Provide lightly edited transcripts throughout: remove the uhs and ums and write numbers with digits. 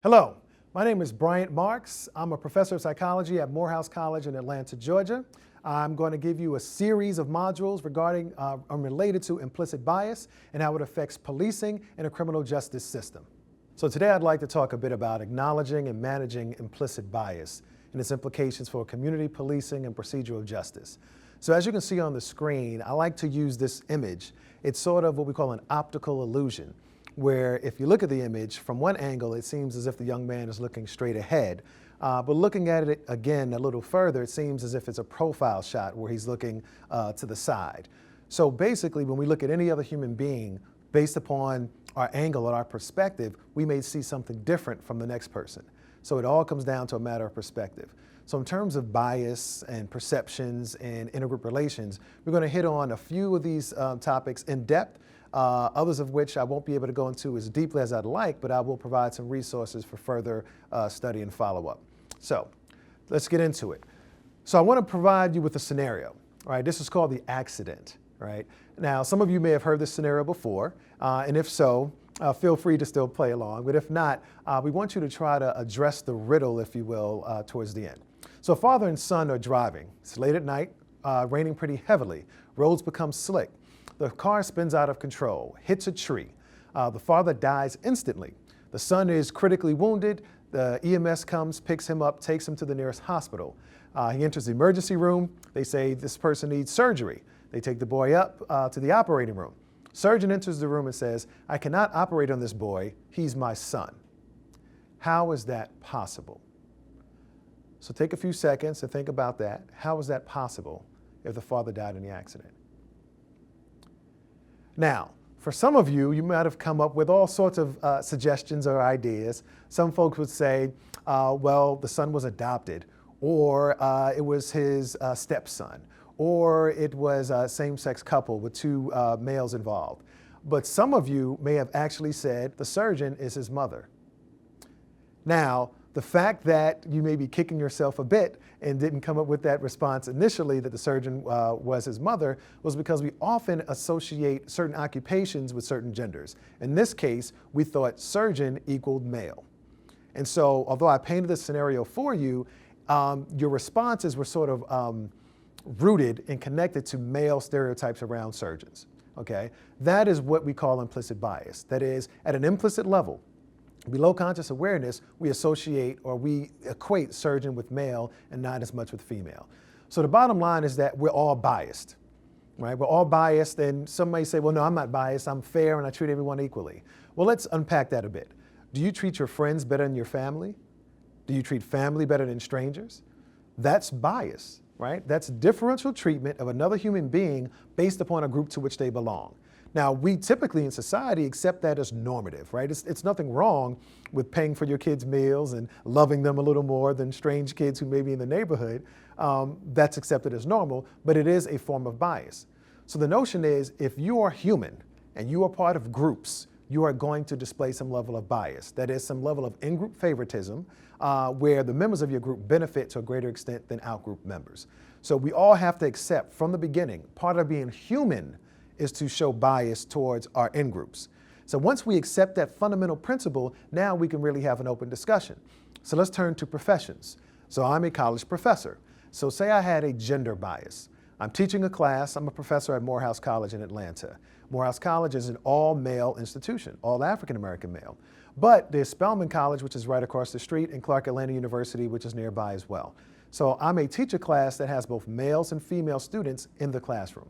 Hello, my name is Bryant Marks. I'm a professor of psychology at Morehouse College in Atlanta, Georgia. I'm going to give you a series of modules regarding related to implicit bias and how it affects policing and the criminal justice system. So today I'd like to talk a bit about acknowledging and managing implicit bias and its implications for community policing and procedural justice. So as you can see on the screen, I like to use this image. It's sort of what we call an optical illusion, where if you look at the image from one angle, it seems as if the young man is looking straight ahead. But looking at it again a little further, it seems as if it's a profile shot where he's looking to the side. So basically, when we look at any other human being, based upon our angle or our perspective, we may see something different from the next person. So it all comes down to a matter of perspective. So in terms of bias and perceptions and intergroup relations, we're going to hit on a few of these topics in depth. Others of which I won't be able to go into as deeply as I'd like, but I will provide some resources for further study and follow-up. So let's get into it. So I want to provide you with a scenario, right? This is called the accident, right? Now, some of you may have heard this scenario before, and if so, feel free to still play along. But if not, we want you to try to address the riddle, if you will, towards the end. So father and son are driving. It's late at night, raining pretty heavily. Roads become slick. The car spins out of control, hits a tree. The father dies instantly. The son is critically wounded. The EMS comes, picks him up, takes him to the nearest hospital. He enters the emergency room. They say this person needs surgery. They take the boy up to the operating room. Surgeon enters the room and says, "I cannot operate on this boy. He's my son." How is that possible? So take a few seconds to think about that. How is that possible if the father died in the accident? Now, for some of you, you might have come up with all sorts of suggestions or ideas. Some folks would say, well, the son was adopted, or it was his stepson, or it was a same-sex couple with two males involved. But some of you may have actually said the surgeon is his mother. Now, the fact that you may be kicking yourself a bit and didn't come up with that response initially that the surgeon was his mother was because we often associate certain occupations with certain genders. In this case, we thought surgeon equaled male. And so, although I painted this scenario for you, your responses were sort of rooted and connected to male stereotypes around surgeons, okay? That is what we call implicit bias. That is, at an implicit level, below conscious awareness, we associate or we equate surgeon with male and not as much with female. So the bottom line is that we're all biased, right? We're all biased, and some may say, well, no, I'm not biased. I'm fair and I treat everyone equally. Well, let's unpack that a bit. Do you treat your friends better than your family? Do you treat family better than strangers? That's bias, right? That's differential treatment of another human being based upon a group to which they belong. Now, we typically in society accept that as normative, right? It's nothing wrong with paying for your kids' meals and loving them a little more than strange kids who may be in the neighborhood. That's accepted as normal, but it is a form of bias. So the notion is, if you are human and you are part of groups, you are going to display some level of bias. That is, some level of in-group favoritism where the members of your group benefit to a greater extent than out-group members. So we all have to accept from the beginning, part of being human is to show bias towards our in-groups. So once we accept that fundamental principle, now we can really have an open discussion. So let's turn to professions. So I'm a college professor. So say I had a gender bias. I'm teaching a class. I'm a professor at Morehouse College in Atlanta. Morehouse College is an all-male institution, all African-American male. But there's Spelman College, which is right across the street, and Clark Atlanta University, which is nearby as well. So I may teach a class that has both males and female students in the classroom.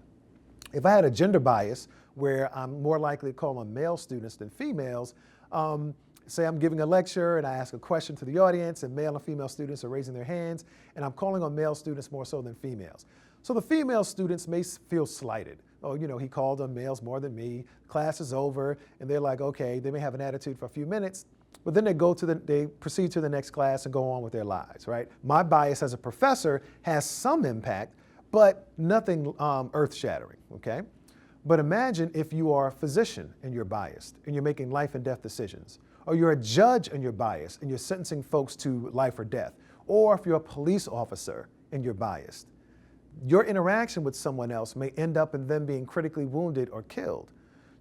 If I had a gender bias where I'm more likely to call on male students than females, say I'm giving a lecture and I ask a question to the audience and male and female students are raising their hands, and I'm calling on male students more so than females. So the female students may feel slighted. Oh, you know, he called on males more than me, class is over, and they're like, okay, they may have an attitude for a few minutes, but then they proceed to the next class and go on with their lives, right? My bias as a professor has some impact, but nothing earth-shattering, okay? But imagine if you are a physician and you're biased and you're making life and death decisions, or you're a judge and you're biased and you're sentencing folks to life or death, or if you're a police officer and you're biased. Your interaction with someone else may end up in them being critically wounded or killed.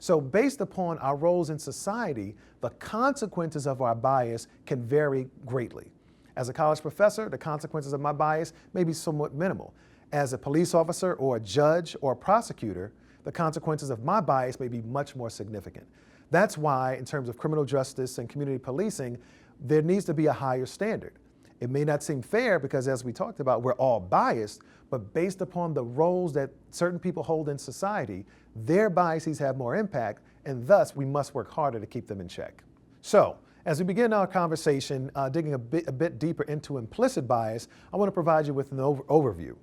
So based upon our roles in society, the consequences of our bias can vary greatly. As a college professor, the consequences of my bias may be somewhat minimal. As a police officer or a judge or a prosecutor, the consequences of my bias may be much more significant. That's why, in terms of criminal justice and community policing, there needs to be a higher standard. It may not seem fair because, as we talked about, we're all biased, but based upon the roles that certain people hold in society, their biases have more impact, and thus we must work harder to keep them in check. So, as we begin our conversation, digging a bit deeper into implicit bias, I want to provide you with an overview.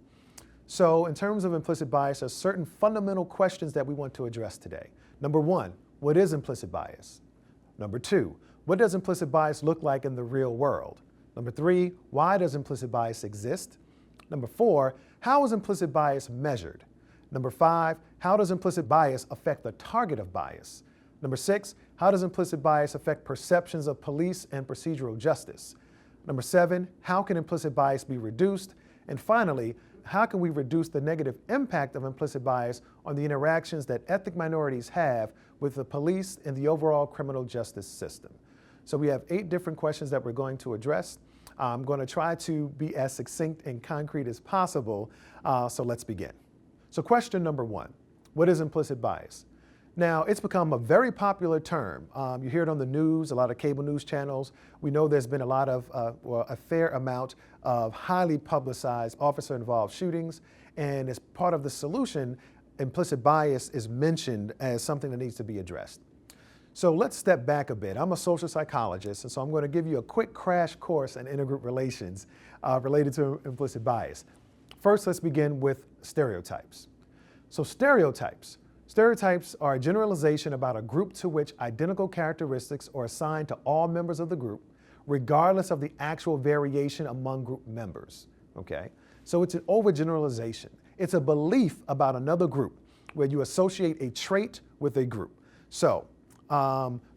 So, in terms of implicit bias, there's certain fundamental questions that we want to address today. Number one, what is implicit bias? Number two, what does implicit bias look like in the real world? Number three, why does implicit bias exist? Number four, how is implicit bias measured? Number five, how does implicit bias affect the target of bias? Number six, how does implicit bias affect perceptions of police and procedural justice? Number seven, how can implicit bias be reduced? And finally, how can we reduce the negative impact of implicit bias on the interactions that ethnic minorities have with the police and the overall criminal justice system? So we have 8 different questions that we're going to address. I'm going to try to be as succinct and concrete as possible, so let's begin. So question number one, what is implicit bias? Now, it's become a very popular term. You hear it on the news, a lot of cable news channels. We know there's been a lot of, a fair amount of highly publicized officer-involved shootings, and as part of the solution, implicit bias is mentioned as something that needs to be addressed. So let's step back a bit. I'm a social psychologist, and so I'm going to give you a quick crash course in intergroup relations related to implicit bias. First, let's begin with stereotypes. So stereotypes are a generalization about a group to which identical characteristics are assigned to all members of the group, regardless of the actual variation among group members, okay? So it's an overgeneralization. It's a belief about another group where you associate a trait with a group. So,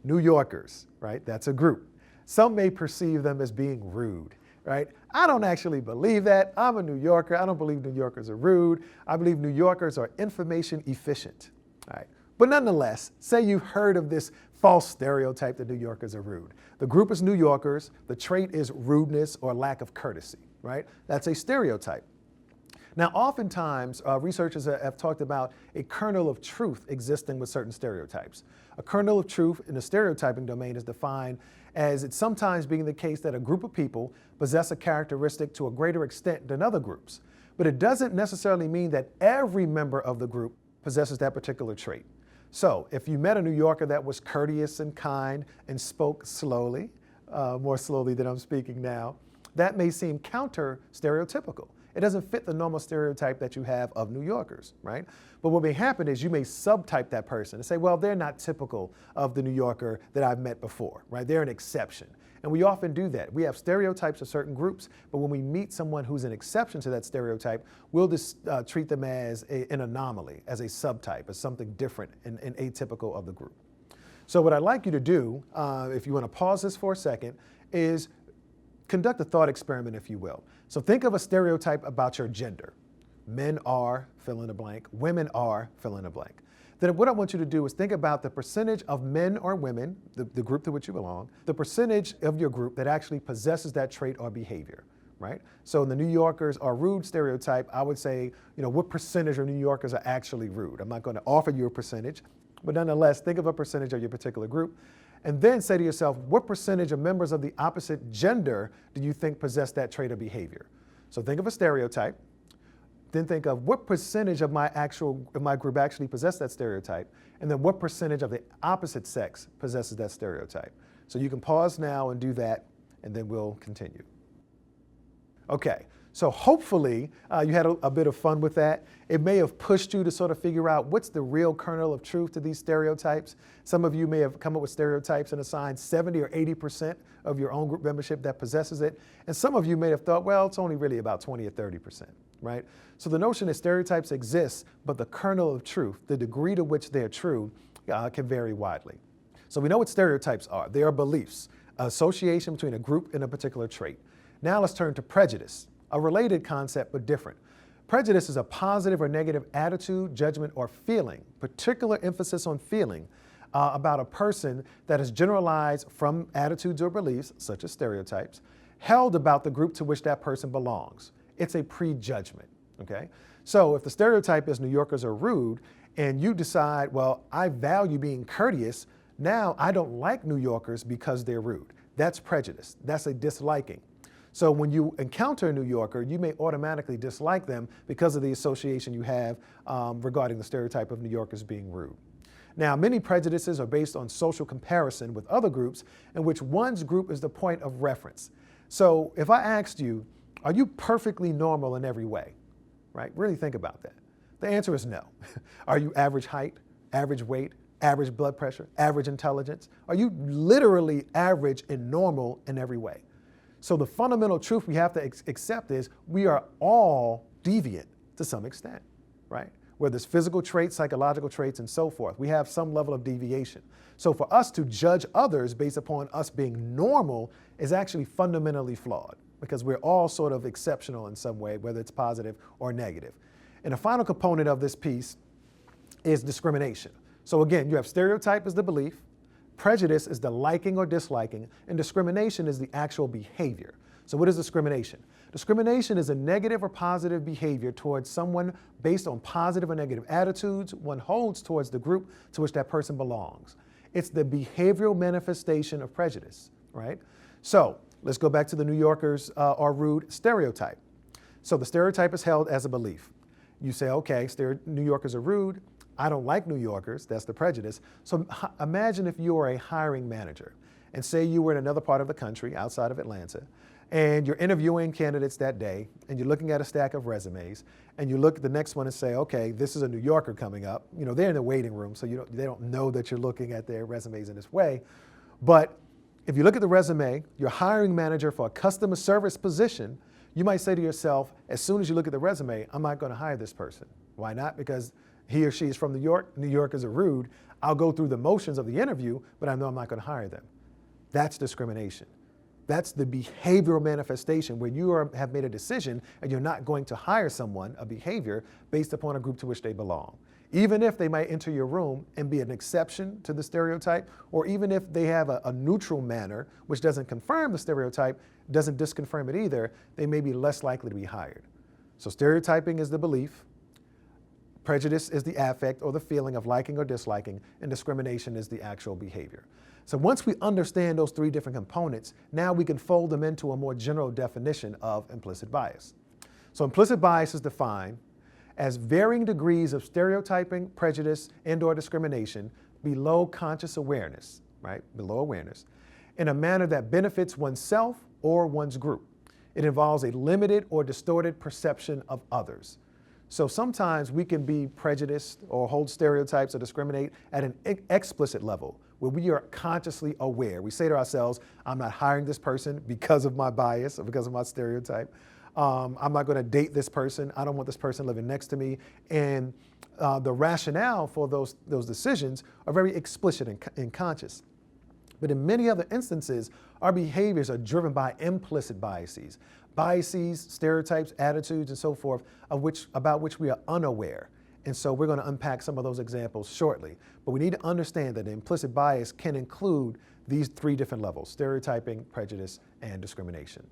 New Yorkers, right? That's a group. Some may perceive them as being rude, right? I don't actually believe that. I'm a New Yorker. I don't believe New Yorkers are rude. I believe New Yorkers are information efficient, all right? But nonetheless, say you've heard of this false stereotype that New Yorkers are rude. The group is New Yorkers. The trait is rudeness or lack of courtesy, right? That's a stereotype. Now, oftentimes, researchers have talked about a kernel of truth existing with certain stereotypes. A kernel of truth in the stereotyping domain is defined as it sometimes being the case that a group of people possess a characteristic to a greater extent than other groups. But it doesn't necessarily mean that every member of the group possesses that particular trait. So, if you met a New Yorker that was courteous and kind and spoke slowly, more slowly than I'm speaking now, that may seem counter-stereotypical. It doesn't fit the normal stereotype that you have of New Yorkers, right? But what may happen is you may subtype that person and say, well, they're not typical of the New Yorker that I've met before, right? They're an exception. And we often do that. We have stereotypes of certain groups, but when we meet someone who's an exception to that stereotype, we'll just treat them as an anomaly, as a subtype, as something different and atypical of the group. So what I'd like you to do, if you want to pause this for a second, is conduct a thought experiment, if you will. So think of a stereotype about your gender. Men are, fill in the blank, women are, fill in the blank. Then what I want you to do is think about the percentage of men or women, the group to which you belong, the percentage of your group that actually possesses that trait or behavior, right? So in the New Yorkers are rude stereotype, I would say, what percentage of New Yorkers are actually rude? I'm not going to offer you a percentage, but nonetheless, think of a percentage of your particular group. And then say to yourself, what percentage of members of the opposite gender do you think possess that trait or behavior? So think of a stereotype, then think of what percentage of my group actually possess that stereotype, and then what percentage of the opposite sex possesses that stereotype. So you can pause now and do that, and then we'll continue. Okay. So hopefully you had a bit of fun with that. It may have pushed you to sort of figure out what's the real kernel of truth to these stereotypes. Some of you may have come up with stereotypes and assigned 70 or 80% of your own group membership that possesses it. And some of you may have thought, well, it's only really about 20 or 30%, right? So the notion that stereotypes exist, but the kernel of truth, the degree to which they're true, can vary widely. So we know what stereotypes are. They are beliefs, association between a group and a particular trait. Now let's turn to prejudice. A related concept, but different. Prejudice is a positive or negative attitude, judgment, or feeling, particular emphasis on feeling, about a person that is generalized from attitudes or beliefs, such as stereotypes, held about the group to which that person belongs. It's a prejudgment, okay? So if the stereotype is New Yorkers are rude, and you decide, well, I value being courteous, now I don't like New Yorkers because they're rude. That's prejudice. That's a disliking. So when you encounter a New Yorker, you may automatically dislike them because of the association you have regarding the stereotype of New Yorkers being rude. Now, many prejudices are based on social comparison with other groups in which one's group is the point of reference. So if I asked you, are you perfectly normal in every way? Right? Really think about that. The answer is no. Are you average height, average weight, average blood pressure, average intelligence? Are you literally average and normal in every way? So the fundamental truth we have to accept is we are all deviant to some extent, right? Whether it's physical traits, psychological traits, and so forth. We have some level of deviation. So for us to judge others based upon us being normal is actually fundamentally flawed because we're all sort of exceptional in some way, whether it's positive or negative. And the final component of this piece is discrimination. So again, you have stereotype as the belief, prejudice is the liking or disliking, and discrimination is the actual behavior. So what is discrimination? Discrimination is a negative or positive behavior towards someone based on positive or negative attitudes one holds towards the group to which that person belongs. It's the behavioral manifestation of prejudice, right? So let's go back to the New Yorkers are rude stereotype. So the stereotype is held as a belief. You say, okay, New Yorkers are rude. I don't like New Yorkers. That's the prejudice. So imagine if you were a hiring manager and say you were in another part of the country outside of Atlanta and you're interviewing candidates that day and you're looking at a stack of resumes and you look at the next one and say, okay, this is a New Yorker coming up. You know, they're in the waiting room, so they don't know that you're looking at their resumes in this way. But if you look at the resume, you're hiring manager for a customer service position, you might say to yourself, as soon as you look at the resume, I'm not going to hire this person. Why not? Because he or she is from New York. New Yorkers are rude. I'll go through the motions of the interview, but I know I'm not going to hire them. That's discrimination. That's the behavioral manifestation where you have made a decision and you're not going to hire someone, a behavior, based upon a group to which they belong. Even if they might enter your room and be an exception to the stereotype, or even if they have a neutral manner, which doesn't confirm the stereotype, doesn't disconfirm it either, they may be less likely to be hired. So stereotyping is the belief, prejudice is the affect or the feeling of liking or disliking, and discrimination is the actual behavior. So once we understand those three different components, now we can fold them into a more general definition of implicit bias. So implicit bias is defined as varying degrees of stereotyping, prejudice, and/or discrimination below conscious awareness, right, below awareness, in a manner that benefits oneself or one's group. It involves a limited or distorted perception of others. So sometimes we can be prejudiced or hold stereotypes or discriminate at an explicit level where we are consciously aware. We say to ourselves, I'm not hiring this person because of my bias or because of my stereotype. I'm not going to date this person. I don't want this person living next to me. And the rationale for those decisions are very explicit and conscious. But in many other instances, our behaviors are driven by implicit biases, stereotypes, attitudes, and so forth, about which we are unaware. And so we're going to unpack some of those examples shortly. But we need to understand that the implicit bias can include these three different levels: stereotyping, prejudice, and discrimination.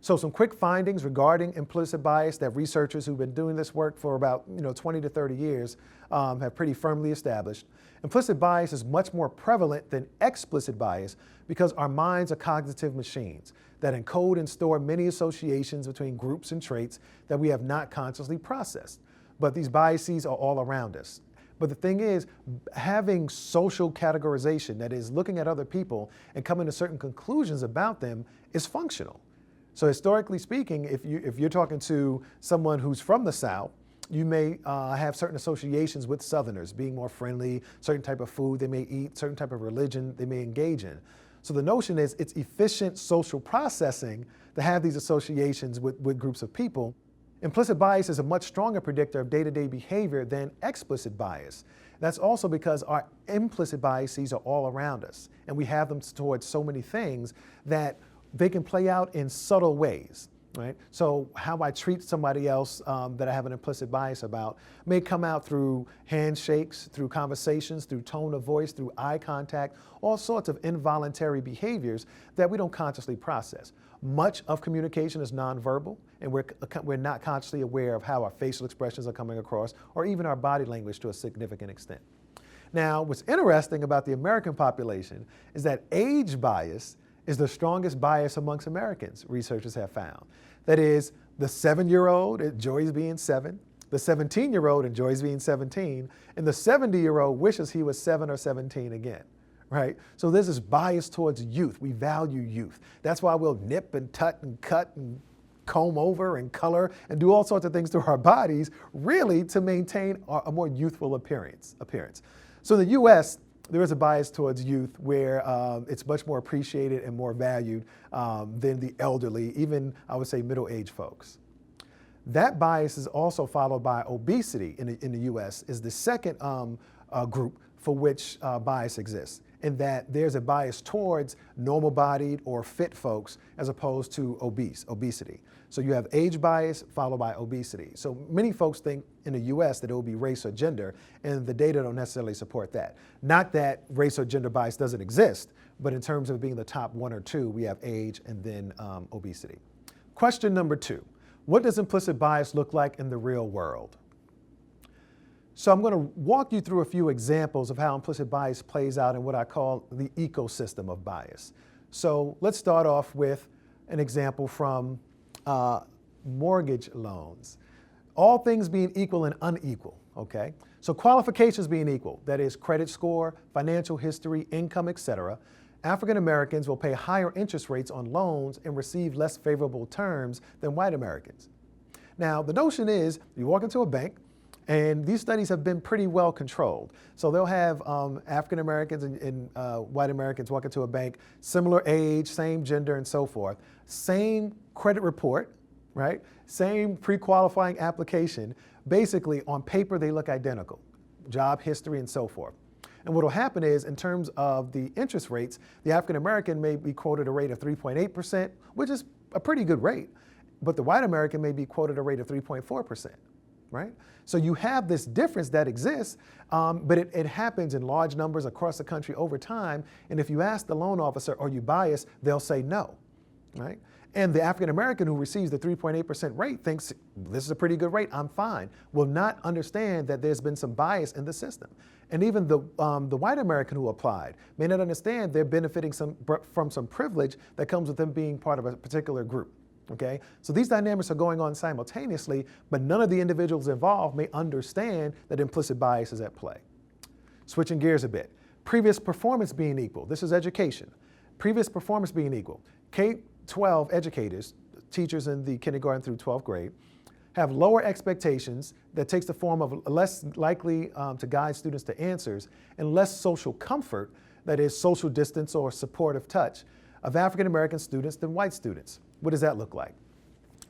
So some quick findings regarding implicit bias that researchers who've been doing this work for about 20 to 30 years have pretty firmly established. Implicit bias is much more prevalent than explicit bias because our minds are cognitive machines that encode and store many associations between groups and traits that we have not consciously processed. But these biases are all around us. But the thing is, having social categorization, that is looking at other people and coming to certain conclusions about them, is functional. So historically speaking, if you're talking to someone who's from the South, you may have certain associations with Southerners, being more friendly, certain type of food they may eat, certain type of religion they may engage in. So the notion is it's efficient social processing to have these associations with groups of people. Implicit bias is a much stronger predictor of day-to-day behavior than explicit bias. That's also because our implicit biases are all around us, and we have them towards so many things that they can play out in subtle ways. right? So how I treat somebody else that I have an implicit bias about may come out through handshakes, through conversations, through tone of voice, through eye contact, all sorts of involuntary behaviors that we don't consciously process. Much of communication is nonverbal, and we're not consciously aware of how our facial expressions are coming across, or even our body language to a significant extent. Now, what's interesting about the American population is that age bias is the strongest bias amongst Americans, researchers have found. That is, the 7-year-old enjoys being 7, the 17-year-old enjoys being 17, and the 70-year-old wishes he was 7 or 17 again, right? So there's this bias towards youth. We value youth. That's why we'll nip and tut and cut and comb over and color and do all sorts of things to our bodies, really to maintain a more youthful appearance. So in the US, there is a bias towards youth where it's much more appreciated and more valued than the elderly, even I would say middle-aged folks. That bias is also followed by obesity in the US, is the second group for which bias exists, in that there's a bias towards normal-bodied or fit folks as opposed to obesity. So you have age bias followed by obesity. So many folks think in the US that it will be race or gender, and the data don't necessarily support that. Not that race or gender bias doesn't exist, but in terms of being the top 1 or 2, we have age and then obesity. Question number 2, what does implicit bias look like in the real world? So I'm going to walk you through a few examples of how implicit bias plays out in what I call the ecosystem of bias. So let's start off with an example from mortgage loans. All things being equal and unequal, okay? So qualifications being equal, that is credit score, financial history, income, etc. African Americans will pay higher interest rates on loans and receive less favorable terms than white Americans. Now, the notion is you walk into a bank, and these studies have been pretty well controlled. So they'll have African Americans and white Americans walk into a bank, similar age, same gender, and so forth. Same credit report, right? Same pre-qualifying application. Basically, on paper, they look identical. Job history and so forth. And what will happen is, in terms of the interest rates, the African American may be quoted a rate of 3.8%, which is a pretty good rate. But the white American may be quoted a rate of 3.4%. Right? So you have this difference that exists, but it happens in large numbers across the country over time. And if you ask the loan officer, are you biased, they'll say no, right? And the African American who receives the 3.8% rate thinks this is a pretty good rate, I'm fine, will not understand that there's been some bias in the system. And even the white American who applied may not understand they're benefiting from some privilege that comes with them being part of a particular group. Okay, so these dynamics are going on simultaneously, but none of the individuals involved may understand that implicit bias is at play. Switching gears a bit, previous performance being equal. This is education. Previous performance being equal. K-12 educators, teachers in the kindergarten through 12th grade, have lower expectations that takes the form of less likely to guide students to answers and less social comfort, that is social distance or supportive touch, of African American students than white students. What does that look like?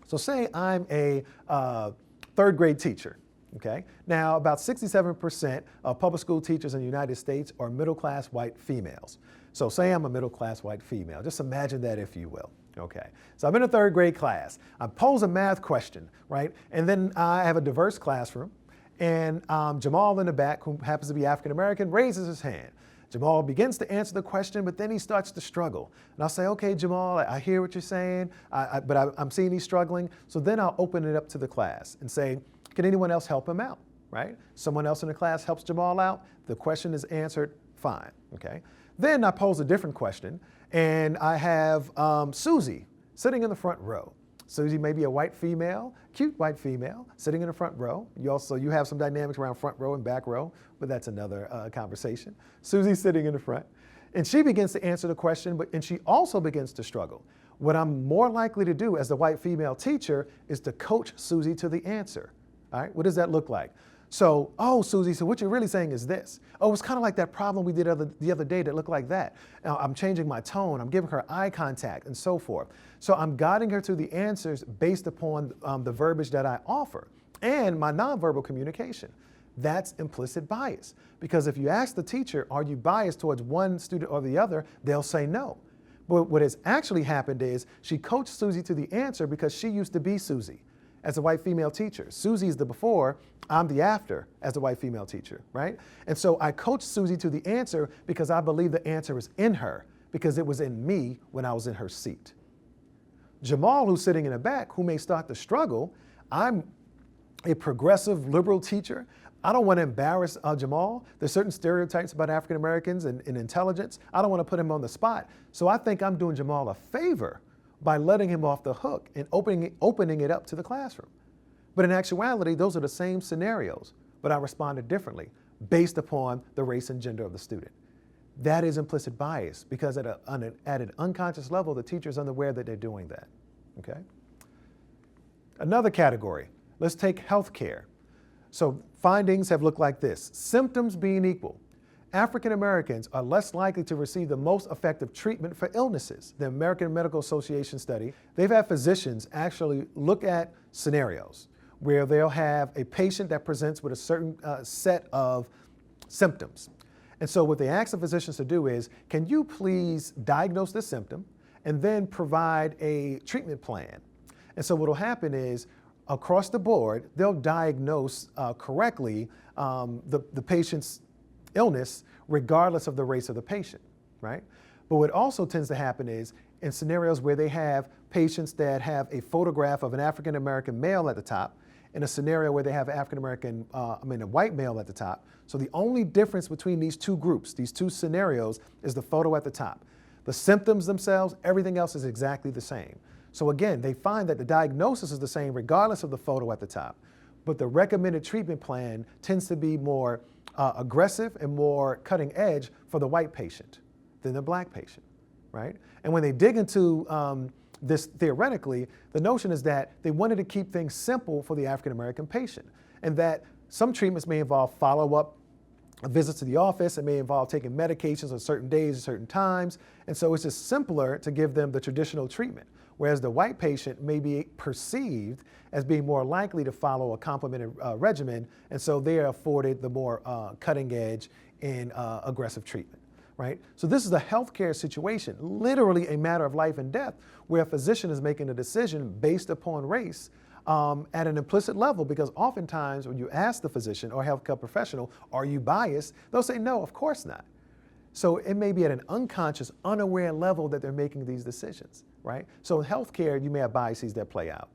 So say I'm a 3rd grade teacher, okay? Now about 67% of public school teachers in the United States are middle-class white females. So say I'm a middle-class white female. Just imagine that, if you will. Okay, so I'm in a 3rd grade class. I pose a math question, right? And then I have a diverse classroom, and Jamal in the back, who happens to be African American, raises his hand. Jamal begins to answer the question, but then he starts to struggle. And I'll say, okay, Jamal, I hear what you're saying, but I'm seeing he's struggling. So then I'll open it up to the class and say, can anyone else help him out, right? Someone else in the class helps Jamal out. The question is answered, fine, okay? Then I pose a different question, and I have Susie sitting in the front row. Susie may be a white female, cute white female, sitting in the front row. You have some dynamics around front row and back row, but that's another conversation. Susie's sitting in the front, and she begins to answer the question, and she also begins to struggle. What I'm more likely to do as the white female teacher is to coach Susie to the answer. All right, what does that look like? So, oh, Susie, so what you're really saying is this. Oh, it's kind of like that problem we did the other day that looked like that. Now, I'm changing my tone, I'm giving her eye contact, and so forth. So I'm guiding her to the answers based upon the verbiage that I offer and my nonverbal communication. That's implicit bias. Because if you ask the teacher, are you biased towards one student or the other, they'll say no. But what has actually happened is she coached Susie to the answer because she used to be Susie as a white female teacher. Susie's the before, I'm the after as a white female teacher, right? And so I coached Susie to the answer because I believe the answer is in her, because it was in me when I was in her seat. Jamal, who's sitting in the back, who may start to struggle, I'm a progressive liberal teacher. I don't want to embarrass Jamal. There's certain stereotypes about African Americans and intelligence. I don't want to put him on the spot. So I think I'm doing Jamal a favor by letting him off the hook and opening it up to the classroom. But in actuality, those are the same scenarios, but I responded differently based upon the race and gender of the student. That is implicit bias because at an unconscious level, the teacher is unaware that they're doing that, okay? Another category, let's take healthcare. So findings have looked like this. Symptoms being equal, African Americans are less likely to receive the most effective treatment for illnesses. The American Medical Association study, they've had physicians actually look at scenarios where they'll have a patient that presents with a certain set of symptoms. And so what they ask the physicians to do is, can you please diagnose this symptom and then provide a treatment plan? And so what will happen is, across the board, they'll diagnose correctly the patient's illness regardless of the race of the patient, right? But what also tends to happen is in scenarios where they have patients that have a photograph of an African American male at the top, in a scenario where they have a white male at the top. So the only difference between these two groups, these two scenarios, is the photo at the top. The symptoms themselves, everything else is exactly the same. So again, they find that the diagnosis is the same regardless of the photo at the top, but the recommended treatment plan tends to be more aggressive and more cutting edge for the white patient than the black patient, right? And when they dig into this theoretically, the notion is that they wanted to keep things simple for the African American patient, and that some treatments may involve follow-up visits to the office, it may involve taking medications on certain days at certain times, and so it's just simpler to give them the traditional treatment, whereas the white patient may be perceived as being more likely to follow a complemented regimen, and so they are afforded the more cutting edge and aggressive treatment. Right? So this is a healthcare situation, literally a matter of life and death, where a physician is making a decision based upon race at an implicit level, because oftentimes when you ask the physician or healthcare professional, are you biased? They'll say, no, of course not. So it may be at an unconscious, unaware level that they're making these decisions, right? So in healthcare, you may have biases that play out.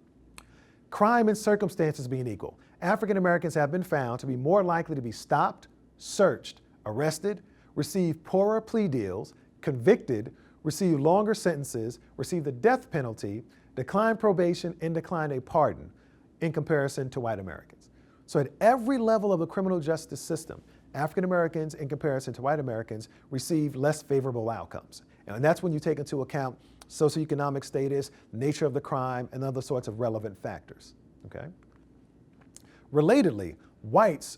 Crime and circumstances being equal. African Americans have been found to be more likely to be stopped, searched, arrested, receive poorer plea deals, convicted, receive longer sentences, receive the death penalty, decline probation, and decline a pardon in comparison to white Americans. So at every level of the criminal justice system, African Americans in comparison to white Americans receive less favorable outcomes. And that's when you take into account socioeconomic status, nature of the crime, and other sorts of relevant factors, okay? Relatedly, white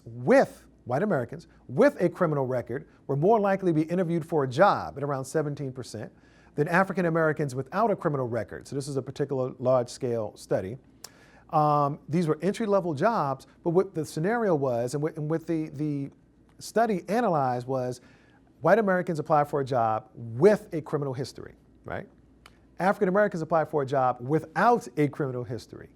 Americans with a criminal record were more likely to be interviewed for a job at around 17% than African Americans without a criminal record. So this is a particular large-scale study. These were entry-level jobs, but what the scenario was, and what the study analyzed was, white Americans applied for a job with a criminal history, right? African Americans applied for a job without a criminal history.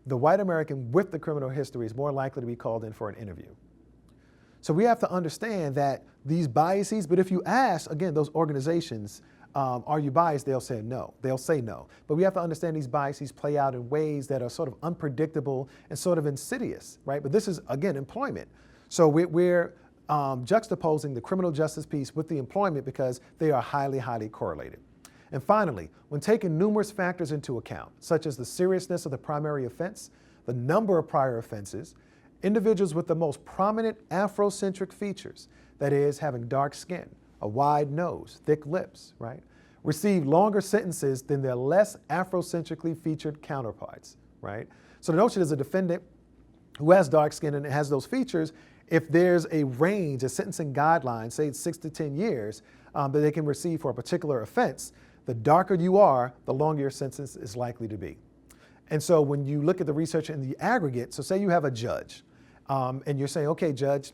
The white American with the criminal history is more likely to be called in for an interview. So we have to understand that these biases, but if you ask, again, those organizations, are you biased? They'll say no. They'll say no. But we have to understand these biases play out in ways that are sort of unpredictable and sort of insidious, right? But this is, again, employment. So we're juxtaposing the criminal justice piece with the employment because they are highly, highly correlated. And finally, when taking numerous factors into account, such as the seriousness of the primary offense, the number of prior offenses, individuals with the most prominent Afrocentric features, that is, having dark skin, a wide nose, thick lips, right, receive longer sentences than their less Afrocentrically featured counterparts, right? So the notion is a defendant who has dark skin and has those features, if there's a range, a sentencing guideline, say it's 6 to 10 years, that they can receive for a particular offense, the darker you are, the longer your sentence is likely to be. And so when you look at the research in the aggregate, so say you have a judge, and you're saying, okay, judge,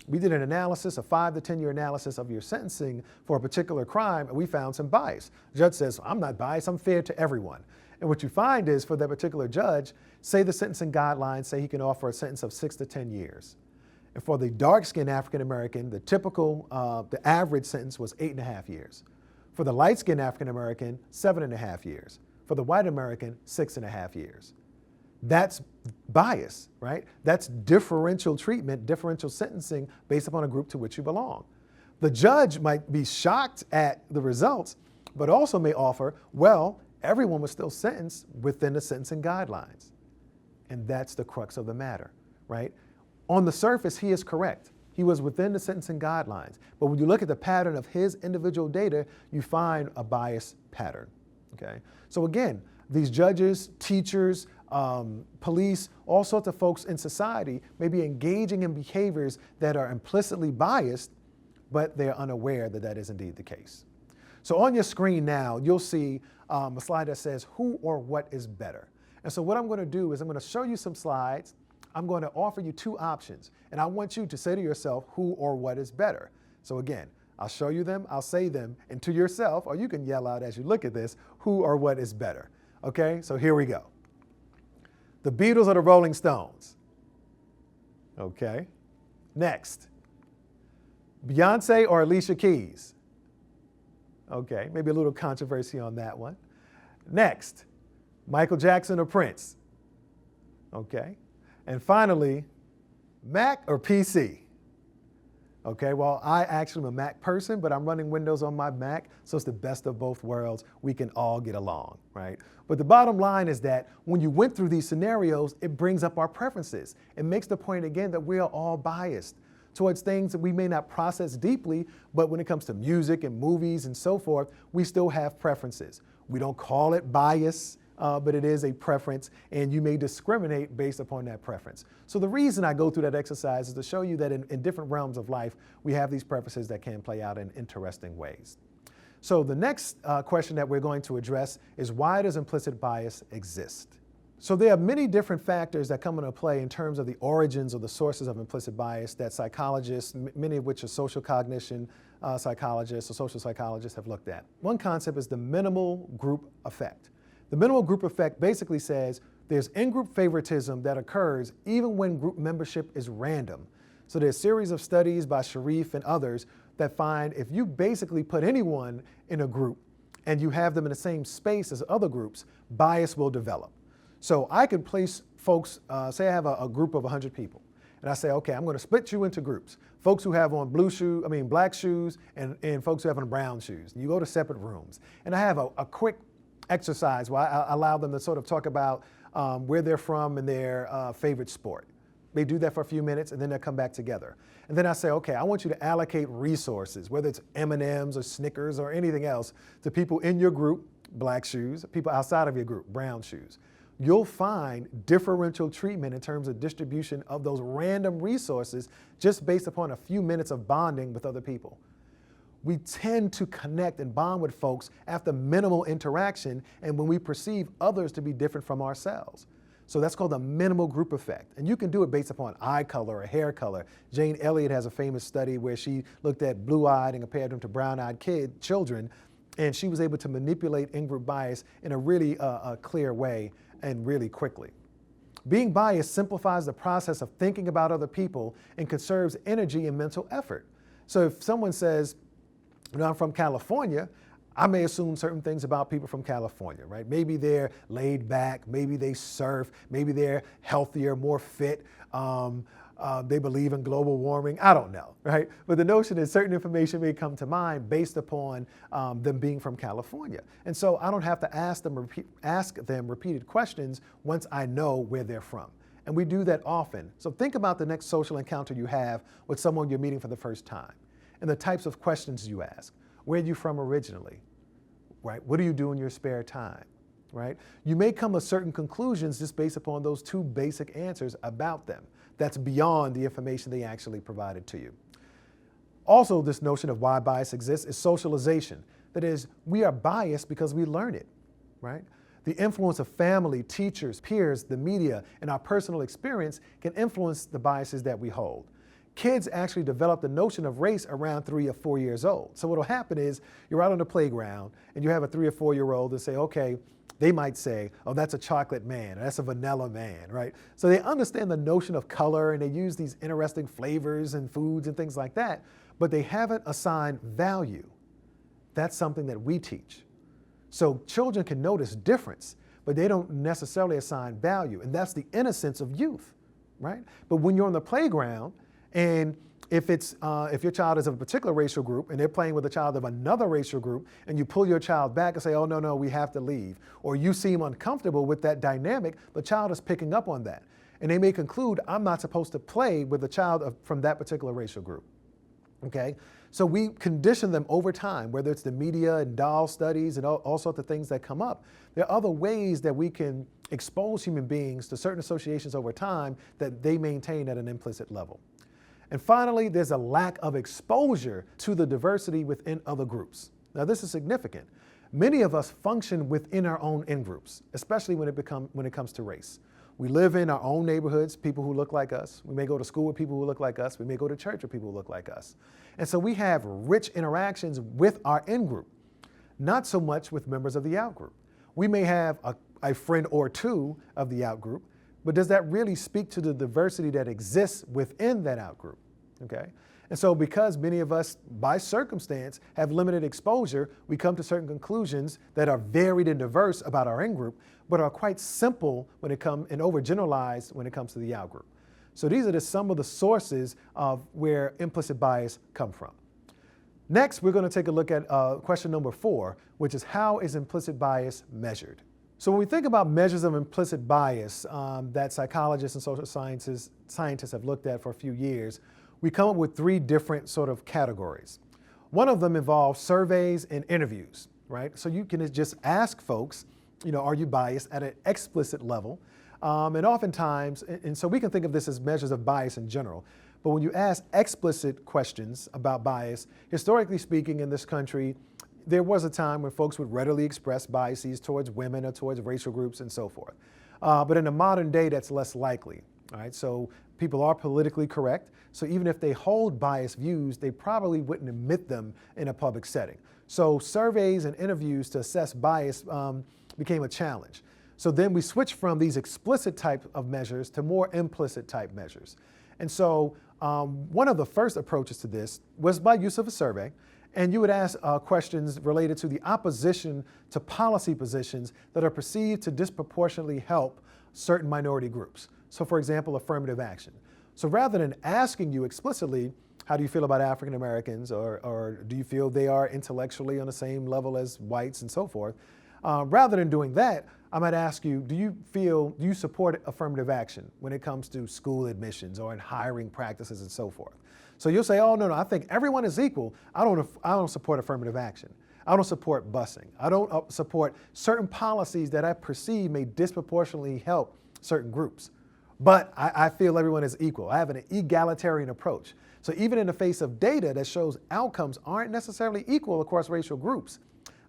We did an analysis, a 5 to 10 year analysis of your sentencing for a particular crime, and we found some bias. The judge says, I'm not biased, I'm fair to everyone. And what you find is for that particular judge, say the sentencing guidelines say he can offer a sentence of 6 to 10 years. And for the dark-skinned African-American, the typical, the average sentence was 8.5 years. For the light-skinned African-American, 7.5 years. For the white American, 6.5 years. That's bias, right? That's differential treatment, differential sentencing based upon a group to which you belong. The judge might be shocked at the results, but also may offer, well, everyone was still sentenced within the sentencing guidelines. And that's the crux of the matter, right? On the surface, he is correct. He was within the sentencing guidelines. But when you look at the pattern of his individual data, you find a bias pattern, okay? So again, these judges, teachers, police, all sorts of folks in society may be engaging in behaviors that are implicitly biased, but they're unaware that that is indeed the case. So on your screen now, you'll see a slide that says who or what is better. And so what I'm going to do is I'm going to show you some slides. I'm going to offer you 2 options, and I want you to say to yourself who or what is better. So again, I'll show you them, I'll say them, and to yourself, or you can yell out as you look at this, who or what is better. Okay, so here we go. The Beatles or the Rolling Stones? Okay. Next. Beyonce or Alicia Keys? Okay, maybe a little controversy on that one. Next. Michael Jackson or Prince? Okay. And finally, Mac or PC? Okay, well, I actually am a Mac person, but I'm running Windows on my Mac, so it's the best of both worlds. We can all get along, right? But the bottom line is that when you went through these scenarios, it brings up our preferences. It makes the point again that we are all biased towards things that we may not process deeply, but when it comes to music and movies and so forth, we still have preferences. We don't call it bias, but it is a preference, and you may discriminate based upon that preference. So the reason I go through that exercise is to show you that in different realms of life, we have these preferences that can play out in interesting ways. So the next question that we're going to address is, why does implicit bias exist? So there are many different factors that come into play in terms of the origins or the sources of implicit bias that psychologists, many of which are social cognition psychologists or social psychologists, have looked at. One concept is the minimal group effect. The minimal group effect basically says there's in-group favoritism that occurs even when group membership is random. So there's a series of studies by Sharif and others that find if you basically put anyone in a group and you have them in the same space as other groups, bias will develop. So I could place folks, say I have a group of 100 people, and I say, okay, I'm going to split you into groups. Folks who have on black shoes and folks who have on brown shoes. You go to separate rooms. And I have a quick exercise where I allow them to sort of talk about where they're from and their favorite sport. They do that for a few minutes, and then they'll come back together. And then I say, okay, I want you to allocate resources, whether it's M&Ms or Snickers or anything else, to people in your group, black shoes, people outside of your group, brown shoes. You'll find differential treatment in terms of distribution of those random resources just based upon a few minutes of bonding with other people. We tend to connect and bond with folks after minimal interaction and when we perceive others to be different from ourselves. So that's called the minimal group effect. And you can do it based upon eye color or hair color. Jane Elliott has a famous study where she looked at blue-eyed and compared them to brown-eyed children, and she was able to manipulate in-group bias in a really clear way and really quickly. Being biased simplifies the process of thinking about other people and conserves energy and mental effort. So if someone says, you know, I'm from California, I may assume certain things about people from California, right? Maybe they're laid back, maybe they surf, maybe they're healthier, more fit, they believe in global warming, I don't know, right? But the notion is certain information may come to mind based upon them being from California. And so I don't have to ask them repeated questions once I know where they're from. And we do that often. So think about the next social encounter you have with someone you're meeting for the first time and the types of questions you ask. Where are you from originally, right? What do you do in your spare time, right? You may come to certain conclusions just based upon those 2 basic answers about them. That's beyond the information they actually provided to you. Also, this notion of why bias exists is socialization. That is, we are biased because we learn it, right? The influence of family, teachers, peers, the media, and our personal experience can influence the biases that we hold. kids actually develop the notion of race around 3 or 4 years old. So what'll happen is you're out on the playground and you have a 3 or 4 year old and say, okay, they might say, oh, that's a chocolate man, or that's a vanilla man, right? So they understand the notion of color and they use these interesting flavors and foods and things like that, but they haven't assigned value. That's something that we teach. So children can notice difference, but they don't necessarily assign value. And that's the innocence of youth, right? But when you're on the playground, and if your child is of a particular racial group and they're playing with a child of another racial group, and you pull your child back and say, oh, no, we have to leave, or you seem uncomfortable with that dynamic, the child is picking up on that. And they may conclude, I'm not supposed to play with a child from that particular racial group, okay? So we condition them over time, whether it's the media and doll studies and all sorts of things that come up. There are other ways that we can expose human beings to certain associations over time that they maintain at an implicit level. And finally, there's a lack of exposure to the diversity within other groups. Now, this is significant. Many of us function within our own in-groups, especially when it comes to race. We live in our own neighborhoods, people who look like us. We may go to school with people who look like us. We may go to church with people who look like us. And so we have rich interactions with our in-group, not so much with members of the out-group. We may have a friend or two of the out-group, but does that really speak to the diversity that exists within that out-group, okay? And so because many of us, by circumstance, have limited exposure, we come to certain conclusions that are varied and diverse about our in-group, but are quite simple and overgeneralized when it comes to the out-group. So these are some of the sources of where implicit bias come from. Next, we're going to take a look at question number 4, which is how is implicit bias measured? So when we think about measures of implicit bias that psychologists and social scientists have looked at for a few years, we come up with 3 different sort of categories. One of them involves surveys and interviews, right? So you can just ask folks, are you biased at an explicit level? And oftentimes, and so we can think of this as measures of bias in general, but when you ask explicit questions about bias, historically speaking in this country, there was a time when folks would readily express biases towards women or towards racial groups and so forth. But in the modern day, that's less likely, all right? So people are politically correct. So even if they hold biased views, they probably wouldn't admit them in a public setting. So surveys and interviews to assess bias became a challenge. So then we switched from these explicit type of measures to more implicit type measures. And so one of the first approaches to this was by use of a survey. And you would ask questions related to the opposition to policy positions that are perceived to disproportionately help certain minority groups. So for example, affirmative action. So rather than asking you explicitly, how do you feel about African Americans, or do you feel they are intellectually on the same level as whites and so forth, rather than doing that, I might ask you, do you support affirmative action when it comes to school admissions or in hiring practices and so forth? So you'll say, oh, no, I think everyone is equal. I don't support affirmative action. I don't support busing. I don't support certain policies that I perceive may disproportionately help certain groups. But I feel everyone is equal. I have an egalitarian approach. So even in the face of data that shows outcomes aren't necessarily equal across racial groups,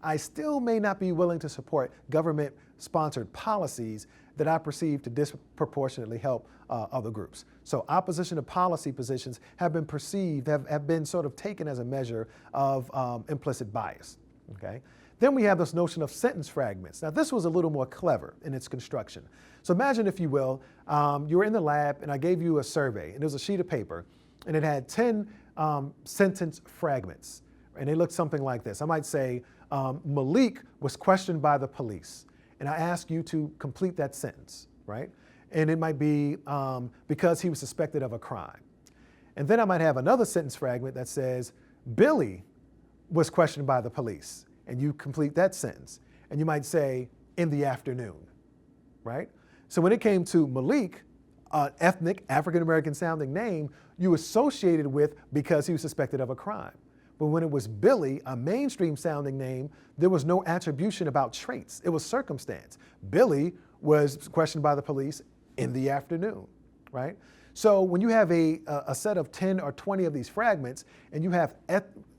I still may not be willing to support government-sponsored policies that I perceive to disproportionately help other groups. So opposition to policy positions have been perceived, have been sort of taken as a measure of implicit bias, okay? Then we have this notion of sentence fragments. Now this was a little more clever in its construction. So imagine, if you will, you were in the lab and I gave you a survey, and it was a sheet of paper, and it had 10 sentence fragments, and they looked something like this. I might say, Malik was questioned by the police, and I ask you to complete that sentence, right? And it might be because he was suspected of a crime. And then I might have another sentence fragment that says, Billy was questioned by the police, and you complete that sentence. And you might say, in the afternoon, right? So when it came to Malik, ethnic African-American sounding name, you associated with because he was suspected of a crime. But when it was Billy, a mainstream sounding name, there was no attribution about traits. It was circumstance. Billy was questioned by the police in the afternoon, right? So when you have a set of 10 or 20 of these fragments, and you have